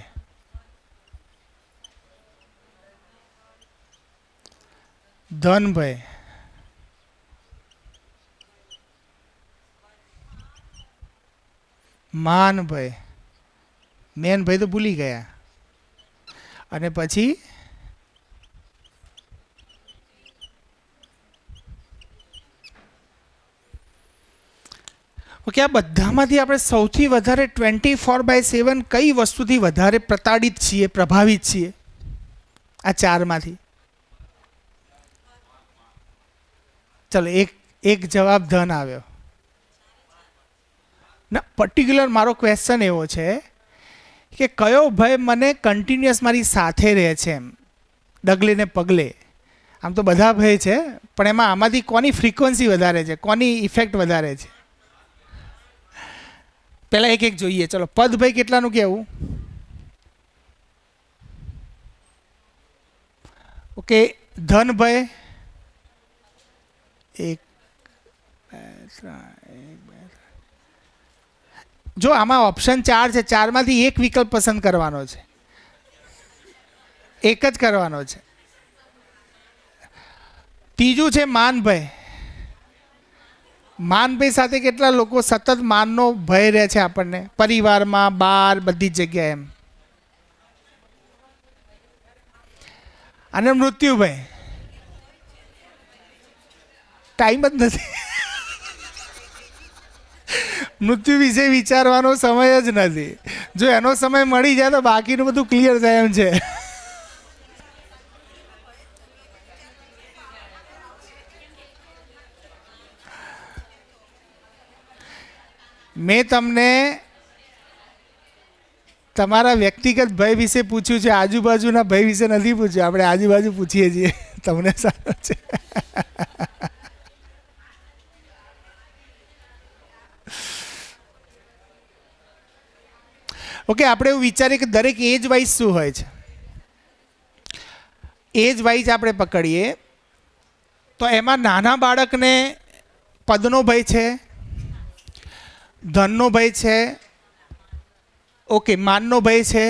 ધન ભય, માન ભય, મેન ભય તો ભૂલી ગયા. અને પછી ઓકે, આ બધામાંથી આપણે સૌથી વધારે 24/7 કઈ વસ્તુથી વધારે પ્રતાડિત છીએ, પ્રભાવિત છીએ? આ ચારમાંથી ચલો એક જવાબ ધન આવ્યો. ના, પર્ટિક્યુલર મારો ક્વેશ્ચન એવો છે કે કયો ભય મને કન્ટિન્યુઅસ મારી સાથે રહે છે, એમ ડગલે ને પગલે? આમ તો બધા ભય છે, પણ એમાં આમાંથી કોની ફ્રીક્વન્સી વધારે છે, કોની ઇફેક્ટ વધારે છે? પહેલાં એક જોઈએ. ચલો, પદ ભય કેટલાનું કહેવું? ઓકે, ધન ભય 1 2 3 જો આમાં ઓપ્શન 4 છે, 4માંથી એક વિકલ્પ પસંદ કરવાનો છે, એક જ કરવાનો છે. ત્રીજું છે માન ભય. માન ભય સાથે કેટલા લોકો સતત માનનો ભય રહે છે આપણને, પરિવારમાં, બહાર, બધી જ જગ્યાએ એમ. અને મૃત્યુ ભય, ટાઈમ જ નથી. મૃત્યુ વિશે વિચારવાનો સમય જ નથી. જો એનો સમય મળી જાય તો બાકીનું બધું ક્લિયર થાય એમ છે. મેં તમને તમારા વ્યક્તિગત ભય વિશે પૂછ્યું છે, આજુબાજુના ભય વિશે નથી પૂછ્યું. આપણે આજુબાજુ પૂછીએ છીએ, તમને સારું છે. ઓકે, આપણે એવું વિચારીએ કે દરેક એજ વાઇઝ શું હોય છે. એજ વાઇઝ આપણે પકડીએ તો એમાં નાના બાળકને પદનો ભય છે, ધનનો ભય છે, ઓકે, માનનો ભય છે,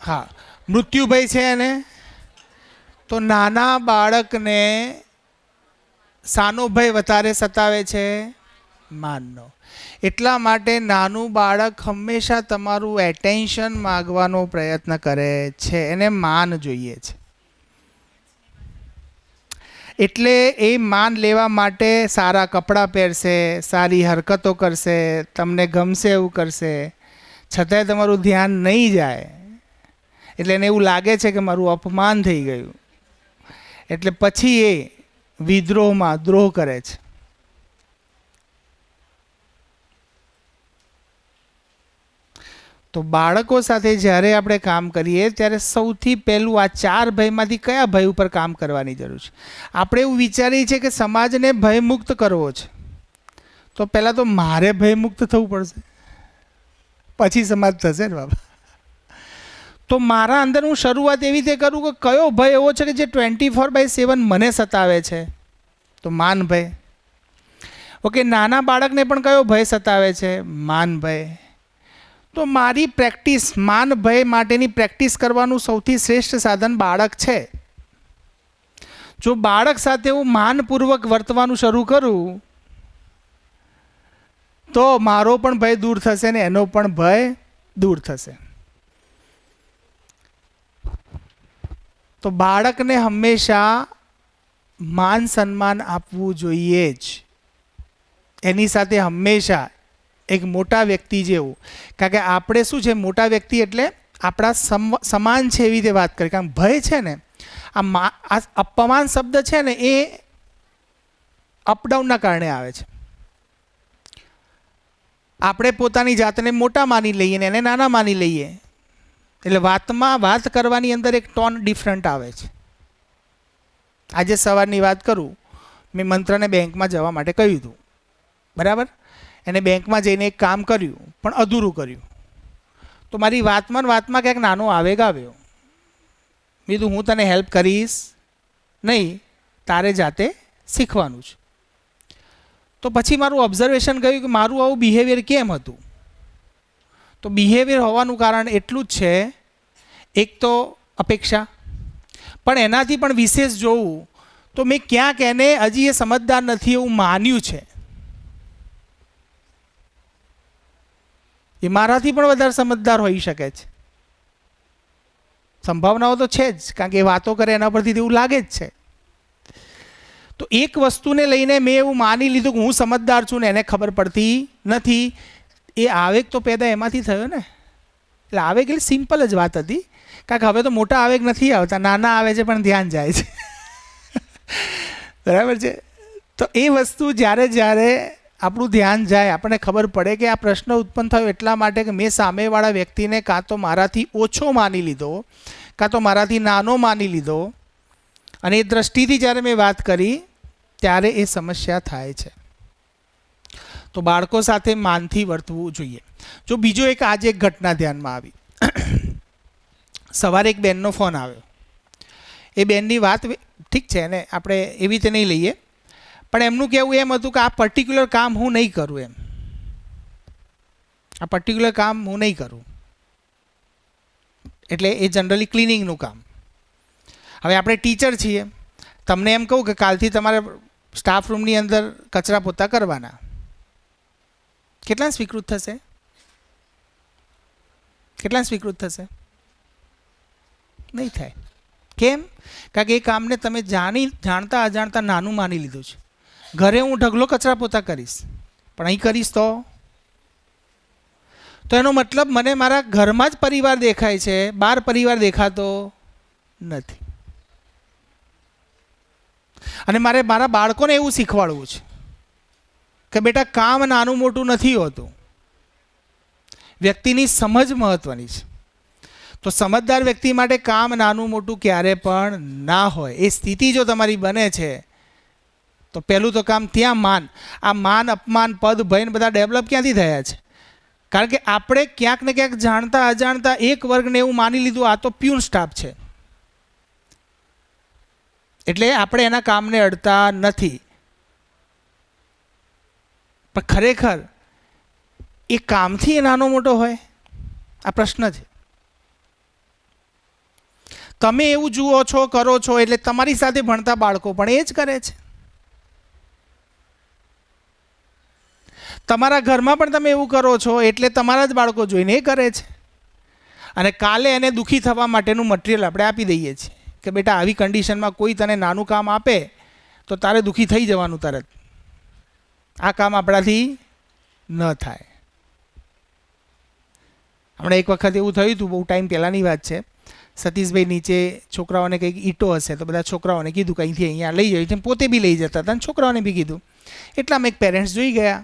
હા, મૃત્યુભય છે એને. તો નાના બાળકને શાનો ભય વધારે સતાવે છે? માનનો. એટલા માટે નાનું બાળક હંમેશા તમારું એટેન્શન માગવાનો પ્રયત્ન કરે છે, એને માન જોઈએ છે. એટલે એ માન લેવા માટે સારા કપડાં પહેરશે, સારી હરકતો કરશે, તમને ગમશે એવું કરશે, છતાંય તમારું ધ્યાન નહીં જાય. એટલે એને એવું લાગે છે કે મારું અપમાન થઈ ગયું, એટલે પછી એ વિદ્રોહમાં દ્રોહ કરે છે. તો બાળકો સાથે જ્યારે આપણે કામ કરીએ ત્યારે સૌથી પહેલું આ 4 ભયમાંથી કયા ભય ઉપર કામ કરવાની જરૂર છે? આપણે એવું વિચારીએ છીએ કે સમાજને ભયમુક્ત કરવો છે, તો પહેલાં તો મારે ભયમુક્ત થવું પડશે, પછી સમાજ થશે ને બાબા. તો મારા અંદર હું શરૂઆત એવી રીતે કરું કે કયો ભય એવો છે કે જે 24/7 મને સતાવે છે? તો માન ભય. ઓકે, નાના બાળકને પણ કયો ભય સતાવે છે? માન ભય. તો મારી પ્રેક્ટિસ, માન ભય માટેની પ્રેક્ટિસ કરવાનું સૌથી શ્રેષ્ઠ સાધન બાળક છે. જો બાળક સાથે હું માનપૂર્વક વર્તવાનું શરૂ કરું તો મારો પણ ભય દૂર થશે ને એનો પણ ભય દૂર થશે. તો બાળકને હંમેશા માન સન્માન આપવું જોઈએ જ. એની સાથે હંમેશા એક મોટા વ્યક્તિ જેવું, કારણ કે આપણે શું છે, મોટા વ્યક્તિ એટલે આપણા સમાન છે એવી રીતે વાત કરીએ. કારણ ભય છે ને, આ અપમાન શબ્દ છે ને એ અપડાઉનના કારણે આવે છે. આપણે પોતાની જાતને મોટા માની લઈએ ને એને નાના માની લઈએ, એટલે વાત કરવાની અંદર એક ટોન ડિફરન્ટ આવે છે. આજે સવારની વાત કરું, મેં મંત્રને બેંકમાં જવા માટે કહ્યું હતું, બરાબર. એને બેંકમાં જઈને એક કામ કર્યું પણ અધૂરું કર્યું. તો મારી વાતમાં ક્યાંક નાનો આવેગ આવ્યો. મેં કીધું હું તને હેલ્પ કરીશ નહીં, તારે જાતે શીખવાનું છે. તો પછી મારું ઓબ્ઝર્વેશન ગયું કે મારું આવું બિહેવિયર કેમ હતું. તો બિહેવિયર હોવાનું કારણ એટલું જ છે, એક તો અપેક્ષા, પણ એનાથી પણ વિશેષ જોવું તો મેં ક્યાંક એને હજી એ સમજદાર નથી એવું માન્યું છે. એ મારાથી પણ વધારે સમજદાર હોઈ શકે છે. સંભાવનાઓ તો છે જ, કારણ કે એ વાતો કરે એના પરથી એવું લાગે જ છે. તો એક વસ્તુને લઈને મેં એવું માની લીધું કે હું સમજદાર છું ને એને ખબર પડતી નથી. એ આવેગ તો પેદા એમાંથી થયો ને. એટલે આવેગ એટલે સિમ્પલ જ વાત હતી, કારણ કે હવે તો મોટા આવેગ નથી આવતા, નાના આવે છે પણ ધ્યાન જાય છે. બરાબર છે. તો એ વસ્તુ જ્યારે આપણું ધ્યાન જાય, આપણને ખબર પડે કે આ પ્રશ્ન ઉત્પન્ન થયો એટલા માટે કે મેં સામેવાળા વ્યક્તિને કાં તો મારાથી ઓછો માની લીધો, કાં તો મારાથી નાનો માની લીધો, અને એ દ્રષ્ટિથી જ્યારે મેં વાત કરી ત્યારે એ સમસ્યા થાય છે. તો બાળકો સાથે માનથી વર્તવું જોઈએ. જો બીજો એક આજે એક ઘટના ધ્યાનમાં આવી. સવારે એક બેનનો ફોન આવ્યો. એ બેનની વાત ઠીક છે, એને આપણે એવી રીતે નહીં લઈએ, પણ એમનું કહેવું એમ હતું કે આ પર્ટિક્યુલર કામ હું નહીં કરું. એમ આ પર્ટિક્યુલર કામ હું નહીં કરું. એટલે એ જનરલી ક્લિનિંગનું કામ. હવે આપણે ટીચર છીએ, તમને એમ કહું કે કાલથી તમારે સ્ટાફ રૂમની અંદર કચરા પોતા કરવાના, કેટલા સ્વીકૃત થશે? કેટલા સ્વીકૃત થશે? નહીં થાય. કેમ? કારણ કે એ કામને તમે જાણતા અજાણતા નાનું માની લીધું છે. ઘરે હું ઢગલો કચરા પોતા કરીશ, પણ અહીં કરીશ તો એનો મતલબ મને મારા ઘરમાં જ પરિવાર દેખાય છે, બહાર પરિવાર દેખાતો નથી. અને મારે મારા બાળકોને એવું શીખવાડવું છે કે બેટા કામ નાનું મોટું નથી હોતું, વ્યક્તિની સમજ મહત્વની છે. તો સમજદાર વ્યક્તિ માટે કામ નાનું મોટું ક્યારે પણ ના હોય. એ સ્થિતિ જો તમારી બને છે તો પહેલું તો કામ ત્યાં માન. આ માન, અપમાન, પદ, ભય બધા ડેવલપ ક્યાંથી થયા છે? કારણ કે આપણે ક્યાંક ને ક્યાંક જાણતા અજાણતા એક વર્ગને એવું માની લીધું આ તો પ્યુન સ્ટાફ છે, એટલે આપણે એના કામને અડતા નથી. પણ ખરેખર એ કામથી એ નાનો મોટો હોય? આ પ્રશ્ન છે. તમે એવું જુઓ છો, કરો છો, એટલે તમારી સાથે ભણતા બાળકો પણ એ જ કરે છે. તમારા ઘરમાં પણ તમે એવું કરો છો એટલે તમારા જ બાળકો જોઈને એ કરે છે. અને કાલે એને દુઃખી થવા માટેનું મટીરિયલ આપણે આપી દઈએ છીએ કે બેટા આવી કન્ડિશનમાં કોઈ તને નાનું કામ આપે તો તારે દુઃખી થઈ જવાનું તરત. આ કામ આપણાથી ન થાય. હમણાં એક વખત એવું થયું હતું, બહુ ટાઈમ પહેલાંની વાત છે. સતીશભાઈ નીચે છોકરાઓને કંઈક ઈંટો હશે તો બધા છોકરાઓને કીધું કે અહીંથી અહીંયા લઈ જાય છે, પોતે બી લઈ જતા હતા અને છોકરાઓને બી કીધું. એટલામાં એક પેરેન્ટ્સ જોઈ ગયા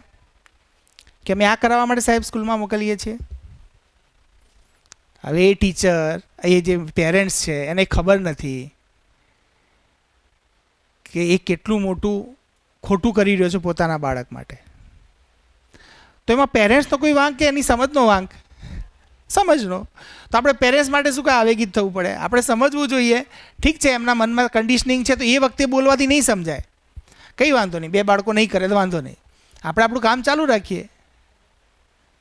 કે અમે આ કરાવવા માટે સાહેબ સ્કૂલમાં મોકલીએ છીએ. હવે એ ટીચર, એ જે પેરેન્ટ્સ છે એને ખબર નથી કે એ કેટલું મોટું ખોટું કરી રહ્યો છે પોતાના બાળક માટે. તો એમાં પેરેન્ટ્સનો કોઈ વાંક કે એની સમજનો વાંક? સમજનો. તો આપણે પેરેન્ટ્સ માટે શું કાંઈ આવેગિત થવું પડે? આપણે સમજવું જોઈએ. ઠીક છે, એમના મનમાં કન્ડિશનિંગ છે તો એ વખતે બોલવાથી નહીં સમજાય, કંઈ વાંધો નહીં, 2 બાળકો નહીં કરે તો વાંધો નહીં, આપણે આપણું કામ ચાલુ રાખીએ.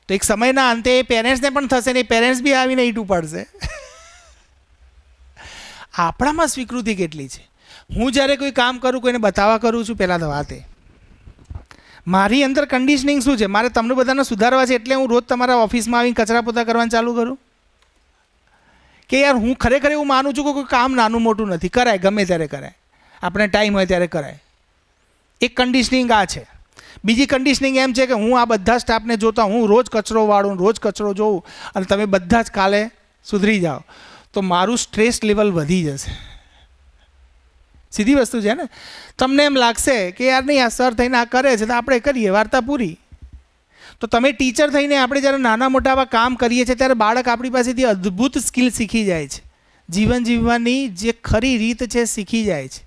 તો એક સમયના અંતે એ પેરેન્ટ્સને પણ થશે ને, એ પેરેન્ટ્સ બી આવીને ઈટ ઉપાડશે. આપણામાં સ્વીકૃતિ કેટલી છે? હું જ્યારે કોઈ કામ કરું, કોઈને બતાવવા કરું છું, પહેલાં તો વાત એ મારી અંદર કન્ડિશનિંગ શું છે? મારે તમને બધાને સુધારવા છે એટલે હું રોજ તમારા ઓફિસમાં આવીને કચરા પોતા કરવાનું ચાલુ કરું? કે યાર હું ખરેખર એવું માનું છું કે કોઈ કામ નાનું મોટું નથી, કરાય, ગમે ત્યારે કરાય, આપણે ટાઈમ હોય ત્યારે કરાય. એક કન્ડિશનિંગ આ છે. બીજી કન્ડિશનિંગ એમ છે કે હું આ બધા સ્ટાફને જોતા હું રોજ કચરો વાળું, રોજ કચરો જોઉં અને તમે બધા જ કાલે સુધરી જાઓ તો મારું સ્ટ્રેસ લેવલ વધી જશે. સીધી વસ્તુ છે ને. તમને એમ લાગશે કે યાર નહીં, આ સર થઈને આ કરે છે તો આપણે કરીએ, વાર્તા પૂરી. તો તમે ટીચર થઈને આપણે જ્યારે નાના મોટા આવા કામ કરીએ છીએ ત્યારે બાળક આપણી પાસેથી અદ્ભુત સ્કિલ શીખી જાય છે. જીવન જીવવાની જે ખરી રીત છે શીખી જાય છે.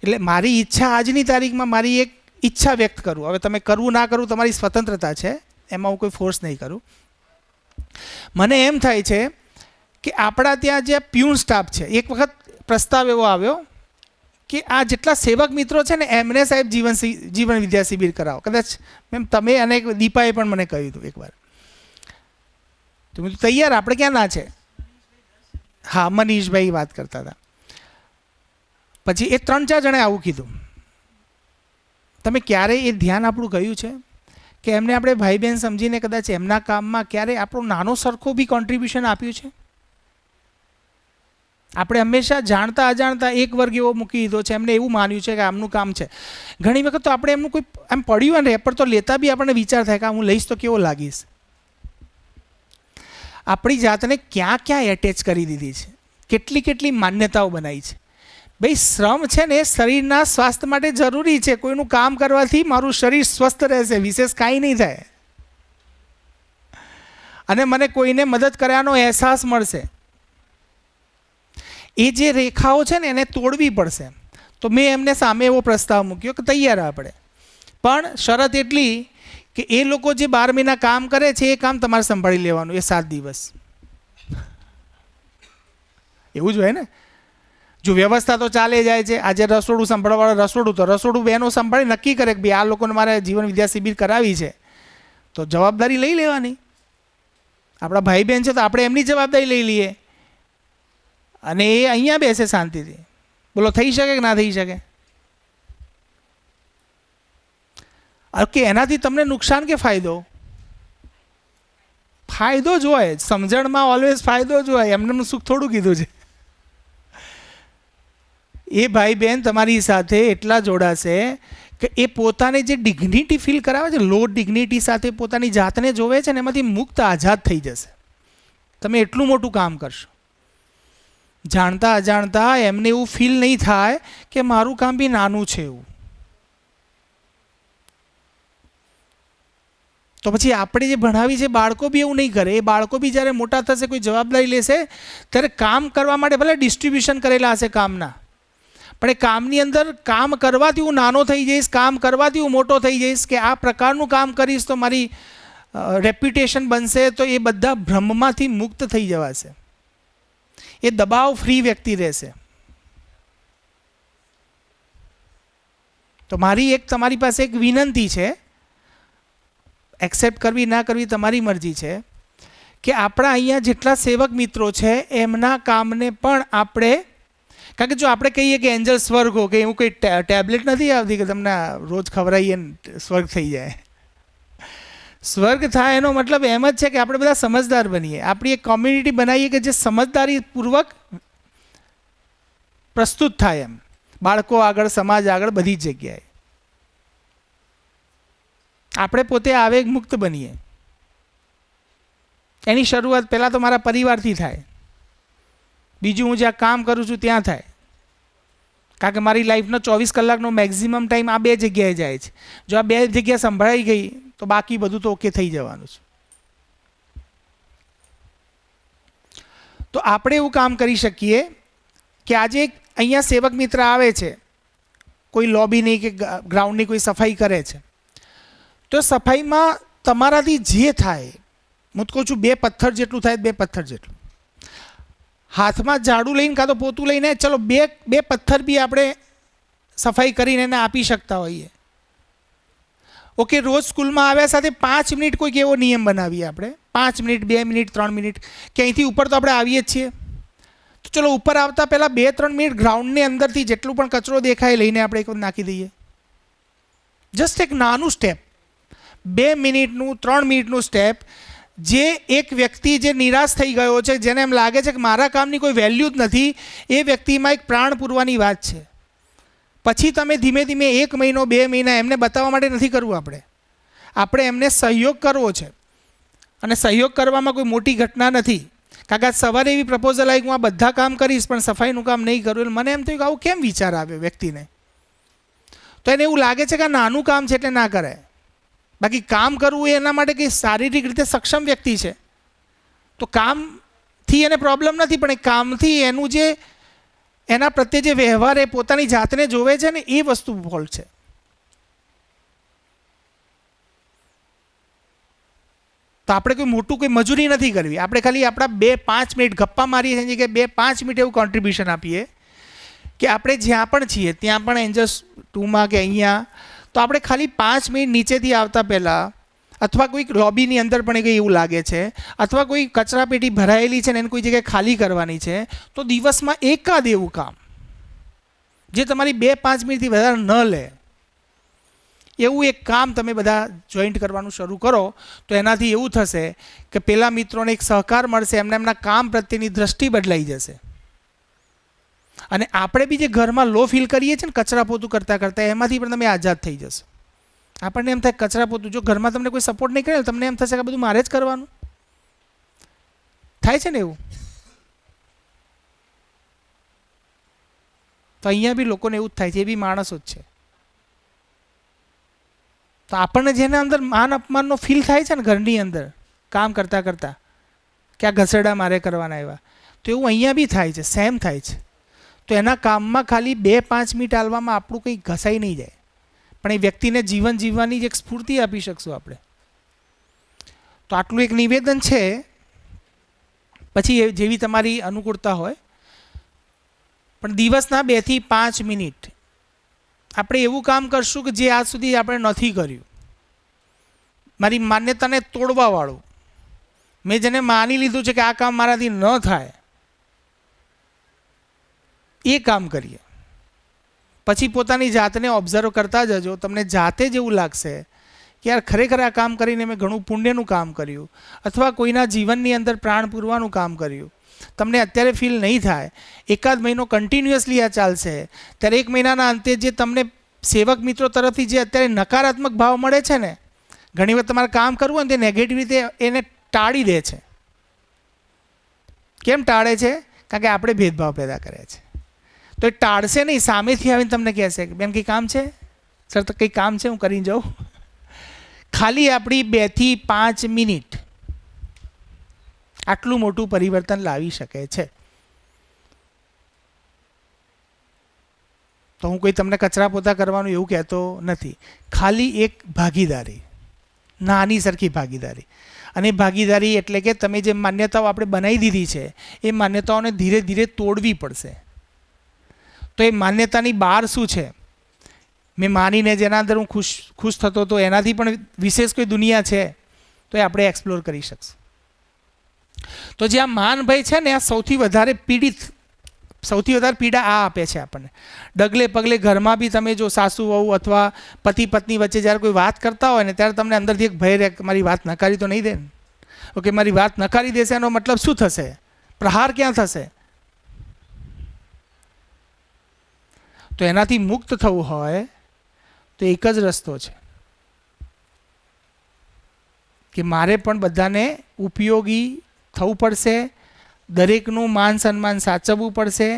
એટલે મારી ઈચ્છા, આજની તારીખમાં મારી એક ઈચ્છા વ્યક્ત કરું. હવે તમે કરવું ના કરવું તમારી સ્વતંત્રતા છે, એમાં હું કોઈ ફોર્સ નહીં કરું. મને એમ થાય છે કે આપણા ત્યાં જે પ્યુન સ્ટાફ છે, એક વખત પ્રસ્તાવ એવો આવ્યો કે આ જેટલા સેવક મિત્રો છે ને એમને સાહેબ જીવન વિદ્યા શિબિર કરાવો. કદાચ મેમ તમે અને દીપાએ પણ મને કહ્યું હતું એકવાર. તો મેં તૈયાર, આપણે ક્યાં ના છે. હા, મનીષભાઈ વાત કરતા હતા. પછી એ 3-4 જણે આવું કીધું. તમે ક્યારેય એ ધ્યાન આપણું ગયું છે કે એમને આપણે ભાઈ બહેન સમજીને કદાચ એમના કામમાં ક્યારેય આપણો નાનો સરખો બી કોન્ટ્રીબ્યુશન આપ્યું છે? આપણે હંમેશા જાણતા અજાણતા એક વર્ગ એવો મૂકી દીધો છે, એમને એવું માન્યું છે કે આમનું કામ છે. ઘણી વખત તો આપણે એમનું કોઈ એમ પડ્યું હોય ને રેપર તો લેતા બી આપણને વિચાર થાય કે હું લઈશ તો કેવો લાગીશ. આપણી જાતને ક્યાં ક્યાં એટેચ કરી દીધી છે, કેટલી કેટલી માન્યતાઓ બનાવી છે. ભાઈ શ્રમ છે ને એ શરીરના સ્વાસ્થ્ય માટે જરૂરી છે. કોઈનું કામ કરવાથી મારું શરીર સ્વસ્થ રહેશે, વિશેષ કાંઈ નહીં થાય. અને મને કોઈને મદદ કરવાનો અહેસાસ મળશે. એ જે રેખાઓ છે ને એને તોડવી પડશે. તો મેં એમને સામે એવો પ્રસ્તાવ મૂક્યો કે તૈયાર આપણે, પણ શરત એટલી કે એ લોકો જે 12 મહિના કામ કરે છે એ કામ તમારે સંભાળી લેવાનું, એ 7 દિવસ. એવું જ હોય ને. જો વ્યવસ્થા તો ચાલે જાય છે. આજે રસોડું સંભાળવાળા રસોડું, તો રસોડું બહેનો સંભાળી નક્કી કરે કે ભાઈ આ લોકોને મારે જીવન વિદ્યા શિબિર કરાવી છે તો જવાબદારી લઈ લેવાની. આપણા ભાઈ બહેન છે તો આપણે એમની જવાબદારી લઈ લઈએ અને એ અહીંયા બેસે શાંતિથી. બોલો, થઈ શકે કે ના થઈ શકે? કે એનાથી તમને નુકસાન કે ફાયદો? ફાયદો જ હોય. સમજણમાં ઓલવેઝ ફાયદો જ હોય. એમનું સુખ થોડું કીધું છે. એ ભાઈ બહેન તમારી સાથે એટલા જોડાશે કે એ પોતાને જે ડિગ્નિટી ફીલ કરાવે છે, લો ડિગ્નિટી સાથે પોતાની જાતને જોવે છે ને એમાંથી મુક્ત આઝાદ થઈ જશે. તમે એટલું મોટું કામ કરશો. જાણતા અજાણતા એમને એવું ફીલ નહીં થાય કે મારું કામ બી નાનું છે એવું. તો પછી આપણે જે ભણાવી છે બાળકો બી એવું નહીં કરે. એ બાળકો બી જ્યારે મોટા થશે, કોઈ જવાબદારી લેશે ત્યારે કામ કરવા માટે ભલે ડિસ્ટ્રીબ્યુશન કરેલા હશે કામના, પણ એ કામની અંદર કામ કરવાથી હું નાનો થઈ જઈશ, કામ કરવાથી હું મોટો થઈ જઈશ, કે આ પ્રકારનું કામ કરીશ તો મારી રેપ્યુટેશન બનશે, તો એ બધા ભ્રમમાંથી મુક્ત થઈ જવાશે. એ દબાવ ફ્રી વ્યક્તિ રહેશે. તો મારી એક તમારી પાસે એક વિનંતી છે, એક્સેપ્ટ કરવી ના કરવી તમારી મરજી છે, કે આપણા અહીંયા જેટલા સેવક મિત્રો છે એમના કામને પણ આપણે, કારણ કે જો આપણે કહીએ કે એન્જલ સ્વર્ગ હો કે એવું કોઈ ટેબ્લેટ નથી આવતી કે તમને રોજ ખવડાવીએ ને સ્વર્ગ થઈ જાય. સ્વર્ગ થાય એનો મતલબ એમ જ છે કે આપણે બધા સમજદાર બનીએ, આપણી એક કોમ્યુનિટી બનાવીએ કે જે સમજદારીપૂર્વક પ્રસ્તુત થાય, એમ બાળકો આગળ, સમાજ આગળ, બધી જ જગ્યાએ આપણે પોતે આવેગ મુક્ત બનીએ. એની શરૂઆત પહેલાં તો મારા પરિવારથી થાય, બીજું હું જ્યાં કામ કરું છું ત્યાં થાય, કારણ કે મારી લાઈફનો 24 કલાકનો મેક્ઝિમમ ટાઈમ આ બે જગ્યાએ જાય છે. જો આ બે જગ્યા સંભળાઈ ગઈ તો બાકી બધું તો ઓકે થઈ જવાનું છે. તો આપણે એવું કામ કરી શકીએ કે આજે અહીંયા સેવક મિત્ર આવે છે, કોઈ લોબીની કે ગ્રાઉન્ડની કોઈ સફાઈ કરે છે, તો સફાઈમાં તમારાથી જે થાય, હું તો કહું છું 2 પથ્થર જેટલું થાય, 2 પથ્થર જેટલું હાથમાં ઝાડુ લઈને કાં તો પોતું લઈને ચલો બે પથ્થર બી આપણે સફાઈ કરીને એને આપી શકતા હોઈએ. ઓકે, રોજ સ્કૂલમાં આવ્યા સાથે 5 મિનિટ કોઈક એવો નિયમ બનાવીએ આપણે, 5 મિનિટ, 2 મિનિટ, 3 મિનિટ, કે અહીંથી ઉપર તો આપણે આવીએ જ છીએ, તો ચલો ઉપર આવતા પહેલાં 2-3 મિનિટ ગ્રાઉન્ડની અંદરથી જેટલું પણ કચરો દેખાય લઈને આપણે એક નાખી દઈએ. જસ્ટ એક નાનું સ્ટેપ, 2 મિનિટનું, 3 મિનિટનું સ્ટેપ, જે એક વ્યક્તિ જે નિરાશ થઈ ગયો છે, જેને એમ લાગે છે કે મારા કામની કોઈ વેલ્યુ જ નથી, એ વ્યક્તિમાં એક પ્રાણ પૂરવાની વાત છે. પછી તમે ધીમે ધીમે 1 મહિનો, 2 મહિના એમને બતાવવા માટે નથી કરવું, આપણે એમને સહયોગ કરવો છે. અને સહયોગ કરવામાં કોઈ મોટી ઘટના નથી, કારણ કે આજ સવારે એવી પ્રપોઝલ આવી કે હું આ બધા કામ કરીશ પણ સફાઈનું કામ નહીં કરું, એટલે મને એમ થયું કે આવું કેમ વિચાર આવ્યો વ્યક્તિને. તો એને એવું લાગે છે કે આ નાનું કામ છે એટલે ના કરાય. બાકી કામ કરવું એ એના માટે કંઈ શારીરિક રીતે સક્ષમ વ્યક્તિ છે, તો કામથી એને પ્રોબ્લેમ નથી, પણ એ કામથી એનું જે એના પ્રત્યે જે વ્યવહાર, એ પોતાની જાતને જોવે છે ને, એ વસ્તુ ફોલ્ટ છે. તો આપણે કોઈ મોટું કોઈ મજૂરી નથી કરવી, આપણે ખાલી આપણા 2-5 મિનિટ ગપ્પા મારીએ છીએ કે 2-5 મિનિટ એવું કોન્ટ્રીબ્યુશન આપીએ કે આપણે જ્યાં પણ છીએ ત્યાં પણ એન્જલ્સ 2માં કે અહીંયા, તો આપણે ખાલી 5 મિનિટ નીચેથી આવતા પહેલાં, અથવા કોઈ લોબીની અંદર પણ કંઈ એવું લાગે છે, અથવા કોઈ કચરાપેટી ભરાયેલી છે ને એને કોઈ જગ્યાએ ખાલી કરવાની છે, તો દિવસમાં એકાદ એવું કામ જે તમારી 2-5 મિનિટથી વધારે ન લે, એવું એક કામ તમે બધા જોઈન્ટ કરવાનું શરૂ કરો, તો એનાથી એવું થશે કે પેલા મિત્રોને એક સહકાર મળશે, એમના કામ પ્રત્યેની દ્રષ્ટિ બદલાઈ જશે. અને આપણે બી જે ઘરમાં લો ફીલ કરીએ છીએ ને કચરા પોતું કરતાં કરતાં, એમાંથી પણ તમે આઝાદ થઈ જશો. આપણને એમ થાય કચરા પોતું, જો ઘરમાં તમને કોઈ સપોર્ટ નહીં કરે, તમને એમ થશે કે બધું મારે જ કરવાનું થાય છે ને એવું. તો અહીંયા બી લોકોને એવું જ થાય છે, એ બી માણસો જ છે. તો આપણને જેના અંદર માન અપમાનનો ફીલ થાય છે ને ઘરની અંદર કામ કરતાં કરતાં, કે આ ઘસેડા મારે કરવાના એવા, તો એવું અહીંયા બી થાય છે, સેમ થાય છે. તો એના કામમાં ખાલી 2-5 મિનિટ આલવામાં આપણું કંઈ ઘસાઈ નહીં જાય, પણ એ વ્યક્તિને જીવન જીવવાની જ એક સ્ફૂર્તિ આપી શકશું આપણે. તો આટલું એક નિવેદન છે, પછી જેવી તમારી અનુકૂળતા હોય, પણ દિવસના 2 થી 5 મિનિટ આપણે એવું કામ કરશું કે જે આજ સુધી આપણે નથી કર્યું. મારી માન્યતાને તોડવાવાળું, મેં જેને માની લીધું છે કે આ કામ મારાથી ન થાય, એ કામ કરીએ. પછી પોતાની જાતને ઓબ્ઝર્વ કરતા જજો, તમને જાતે જ એવું લાગશે કે યાર ખરેખર આ કામ કરીને મેં ઘણું પુણ્યનું કામ કર્યું, અથવા કોઈના જીવનની અંદર પ્રાણ પૂરવાનું કામ કર્યું. તમને અત્યારે ફીલ નહીં થાય, એકાદ મહિનો કન્ટિન્યુઅસલી આ ચાલશે, ત્યારે 1 મહિનાના અંતે જે તમને સેવક મિત્રો તરફથી જે અત્યારે નકારાત્મક ભાવ મળે છે ને, ઘણી વખત તમારે કામ કરવું હોય ને તે નેગેટિવ રીતે એને ટાળી દે છે. કેમ ટાળે છે? કારણ કે આપણે ભેદભાવ પેદા કર્યા છે. તો એ ટાળશે નહીં, સામેથી આવીને તમને કહેશે કે બેન કંઈ કામ છે સર, તો કંઈ કામ છે હું કરીને જાઉં. ખાલી આપણી 2 થી 5 મિનિટ આટલું મોટું પરિવર્તન લાવી શકે છે. તો હું કોઈ તમને કચરા પોતા કરવાનું એવું કહેતો નથી, ખાલી એક ભાગીદારી, નાની સરખી ભાગીદારી. અને ભાગીદારી એટલે કે તમે જે માન્યતાઓ આપણે બનાવી દીધી છે, એ માન્યતાઓને ધીરે ધીરે તોડવી પડશે. તો એ માન્યતાની બહાર શું છે, મેં માનીને જેના અંદર હું ખુશ થતો હતો, એનાથી પણ વિશેષ કોઈ દુનિયા છે, તો એ આપણે એક્સપ્લોર કરી શકશું. તો જે આ માન ભય છે ને, આ સૌથી વધારે પીડા આ આપે છે આપણને. ડગલે પગલે ઘરમાં બી તમે જો સાસુ વહુ અથવા પતિ પત્ની વચ્ચે જ્યારે કોઈ વાત કરતા હોય ને, ત્યારે તમને અંદરથી એક ભય રહે કે મારી વાત નકારી તો નહીં દે ને. ઓકે, મારી વાત નકારી દેશે એનો મતલબ શું થશે? પ્રહાર ક્યાં થશે? તો એનાથી મુક્ત થવું હોય તો એક જ રસ્તો છે કે મારે પણ બધાને ઉપયોગી થવું પડશે, દરેકનું માન સન્માન સાચવવું પડશે.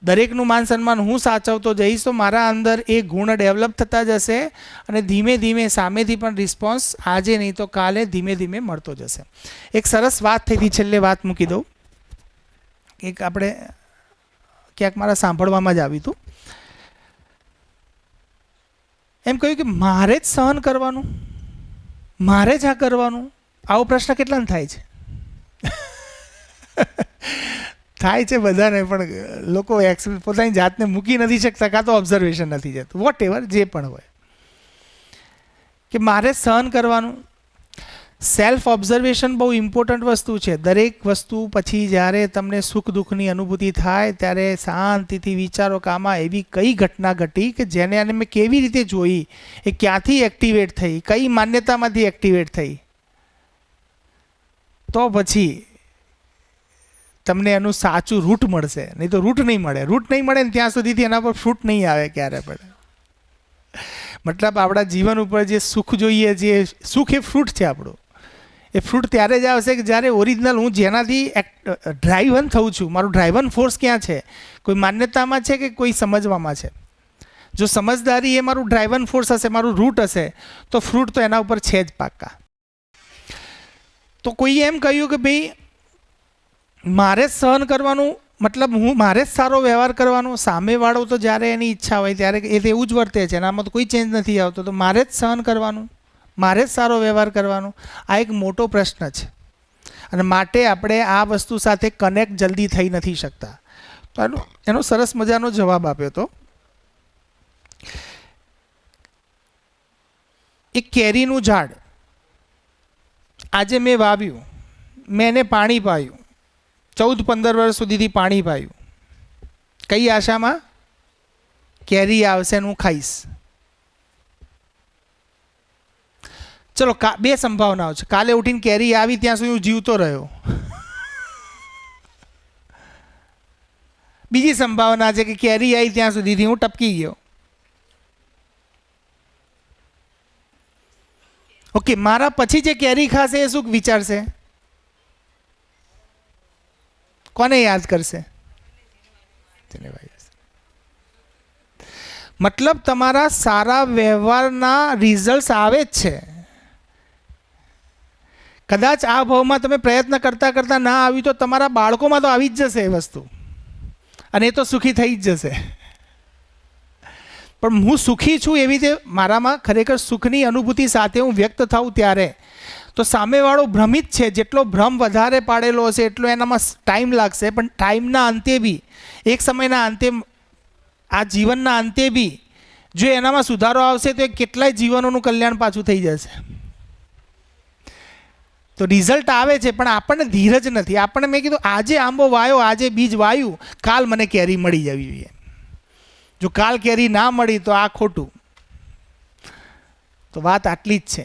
દરેકનું માન સન્માન હું સાચવતો જઈશ તો મારા અંદર એ ગુણ ડેવલપ થતા જશે અને ધીમે ધીમે સામેથી પણ રિસ્પોન્સ આજે નહીં તો કાલે ધીમે ધીમે મળતો જશે. એક સરસ વાત થઈ હતી, છેલ્લે વાત મૂકી દઉં. એક આપણે ક્યાંક મારા સાંભળવામાં જ આવ્યું હતું, એમ કહ્યું કે મારે જ સહન કરવાનું, મારે જ આ કરવાનું. આવો પ્રશ્ન કેટલાને થાય છે? થાય છે બધાને, પણ લોકો પોતાની જાતને મૂકી નથી શકતા, કાં તો ઓબ્ઝર્વેશન નથી જતું, વોટ એવર જે પણ હોય, કે મારે સહન કરવાનું. સેલ્ફ ઓબ્ઝર્વેશન બહુ ઇમ્પોર્ટન્ટ વસ્તુ છે. દરેક વસ્તુ પછી જ્યારે તમને સુખ દુઃખની અનુભૂતિ થાય ત્યારે શાંતિથી વિચારો કે આમાં એવી કઈ ઘટના ઘટી કે જેને અને મેં કેવી રીતે જોઈ, એ ક્યાંથી એક્ટિવેટ થઈ, કઈ માન્યતામાંથી એક્ટિવેટ થઈ, તો પછી તમને એનું સાચું રૂટ મળશે. નહીં તો રૂટ નહીં મળે. રૂટ નહીં મળે ને ત્યાં સુધીથી એના પર ફ્રૂટ નહીં આવે ક્યારે પણ. મતલબ આપણા જીવન ઉપર જે સુખ જોઈએ, જે સુખ એ ફ્રૂટ છે આપણું, એ ફ્રૂટ ત્યારે જ આવશે કે જ્યારે ઓરિજિનલ હું જેનાથી ડ્રાઈવન થઉં છું, મારું ડ્રાઈવન ફોર્સ ક્યાં છે? કોઈ માન્યતામાં છે કે કોઈ સમજવામાં છે? જો સમજદારી એ મારું ડ્રાઈવન ફોર્સ હશે, મારું રૂટ હશે, તો ફ્રૂટ તો એના ઉપર છે જ પાક્કા. તો કોઈએ એમ કહ્યું કે ભાઈ મારે જ સહન કરવાનું, મતલબ હું મારે જ સારો વ્યવહાર કરવાનો. સામેવાળો તો જ્યારે એની ઈચ્છા હોય ત્યારે એ તો એવું જ વર્તે છે, એનામાં તો કોઈ ચેન્જ નથી આવતો. તો મારે જ સહન કરવાનું, મારે જ સારો વ્યવહાર કરવાનો. આ એક મોટો પ્રશ્ન છે અને માટે આપણે આ વસ્તુ સાથે કનેક્ટ જલ્દી થઈ નથી શકતા. તો એનો સરસ મજાનો જવાબ આપ્યો હતો. એક કેરીનું ઝાડ આજે મેં વાવ્યું, મેં એને પાણી પાયું, 14-15 વર્ષ સુધીથી પાણી પાયું, કઈ આશામાં? કેરી આવશે ને હું ખાઈશ. ચલો બે સંભાવનાઓ છે. કાલે ઉઠીને કેરી આવી ત્યાં સુધી હું જીવતો રહ્યો. બીજી સંભાવના છે કે કેરી આવી ત્યાં સુધીથી હું ટપકી ગયો. ઓકે, મારા પછી જે કેરી ખાશે એ શું વિચારશે? કોને યાદ કરશે? મતલબ તમારા સારા વ્યવહારના રિઝલ્ટ આવે જ છે. કદાચ આ ભાવમાં તમે પ્રયત્ન કરતાં કરતાં ના આવી તો તમારા બાળકોમાં તો આવી જ જશે એ વસ્તુ, અને એ તો સુખી થઈ જ જશે. પણ હું સુખી છું એવી રીતે મારામાં ખરેખર સુખની અનુભૂતિ સાથે હું વ્યક્ત થાઉં ત્યારે તો સામેવાળો ભ્રમિત છે. જેટલો ભ્રમ વધારે પાડેલો હશે એટલો એનામાં ટાઈમ લાગશે, પણ ટાઈમના અંતે બી, એક સમયના અંતે, આ જીવનના અંતે બી જો એનામાં સુધારો આવશે તો એ કેટલાય જીવનોનું કલ્યાણ પાછું થઈ જશે. તો રિઝલ્ટ આવે છે પણ આપણને ધીરજ નથી. આપણને મેં કીધું આજે આંબો વાયો, આજે બીજ વાયું, કાલ મને કેરી મળી જવી જોઈએ. જો કાલ કેરી ના મળી તો આ ખોટું. તો વાત આટલી જ છે.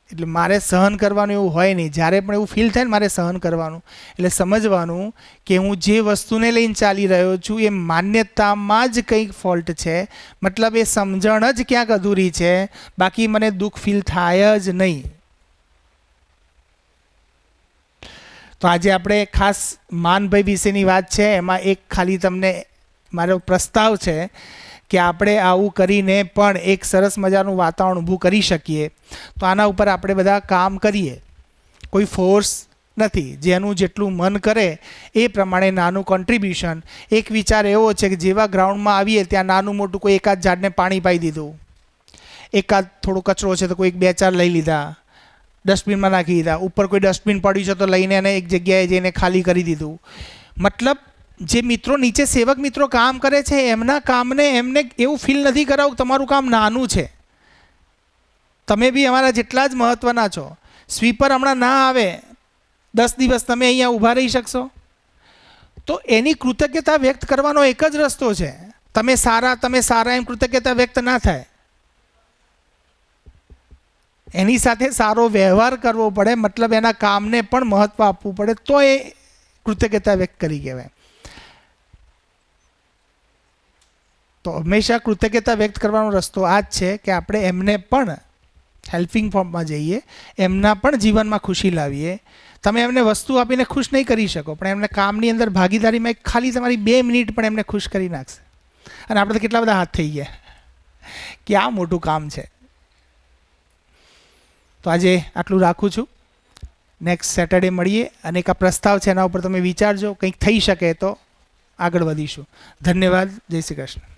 એટલે મારે સહન કરવાનું એવું હોય નહીં. જ્યારે પણ એવું ફીલ થાય ને મારે સહન કરવાનું, એટલે સમજવાનું કે હું જે વસ્તુને લઈને ચાલી રહ્યો છું એ માન્યતામાં જ કંઈક ફોલ્ટ છે. મતલબ એ સમજણ જ ક્યાંક અધૂરી છે, બાકી મને દુઃખ ફીલ થાય જ નહીં. તો આજે આપણે ખાસ માનભાઈ વિશેની વાત છે, એમાં એક ખાલી તમને મારો પ્રસ્તાવ છે કે આપણે આવું કરીને પણ એક સરસ મજાનું વાતાવરણ ઊભું કરી શકીએ. તો આના ઉપર આપણે બધા કામ કરીએ. કોઈ ફોર્સ નથી, જેનું જેટલું મન કરે એ પ્રમાણે નાનું કોન્ટ્રીબ્યુશન. એક વિચાર એવો છે કે જેવા ગ્રાઉન્ડમાં આવીએ ત્યાં નાનું મોટું કોઈ એકાદ ઝાડને પાણી પાઈ દીધું, એકાદ થોડો કચરો છે તો કોઈ 2-4 લઈ લીધા, ડસ્ટબિનમાં નાખી દીધા, ઉપર કોઈ ડસ્ટબિન પડ્યું છે તો લઈને એને એક જગ્યાએ જઈને ખાલી કરી દીધું. મતલબ જે મિત્રો નીચે સેવક મિત્રો કામ કરે છે એમના કામને એમને એવું ફીલ નથી કરાવું કે તમારું કામ નાનું છે, તમે બી અમારા જેટલા જ મહત્ત્વના છો. સ્વીપર હમણાં ના આવે, 10 દિવસ તમે અહીંયા ઊભા રહી શકશો? તો એની કૃતજ્ઞતા વ્યક્ત કરવાનો એક જ રસ્તો છે, તમે સારા એમ કૃતજ્ઞતા વ્યક્ત ના થાય. એની સાથે સારો વ્યવહાર કરવો પડે, મતલબ એના કામને પણ મહત્વ આપવું પડે, તો એ કૃતજ્ઞતા વ્યક્ત કરી કહેવાય. તો હંમેશા કૃતજ્ઞતા વ્યક્ત કરવાનો રસ્તો આ જ છે કે આપણે એમને પણ હેલ્પિંગ ફોર્મમાં જઈએ, એમના પણ જીવનમાં ખુશી લાવીએ. તમે એમને વસ્તુ આપીને ખુશ નહીં કરી શકો, પણ એમને કામની અંદર ભાગીદારીમાં એક ખાલી તમારી 2 મિનિટ પણ એમને ખુશ કરી નાખશે. અને આપણે તો કેટલા બધા હાથ થઈ ગયા કે આ મોટું કામ છે. તો આજે આટલું રાખું છું. નેક્સ્ટ સેટરડે મળીએ અને એક આ પ્રસ્તાવ છે એના ઉપર તમે વિચારજો, કંઈક થઈ શકે તો આગળ વધીશું. ધન્યવાદ. જય શ્રી કૃષ્ણ.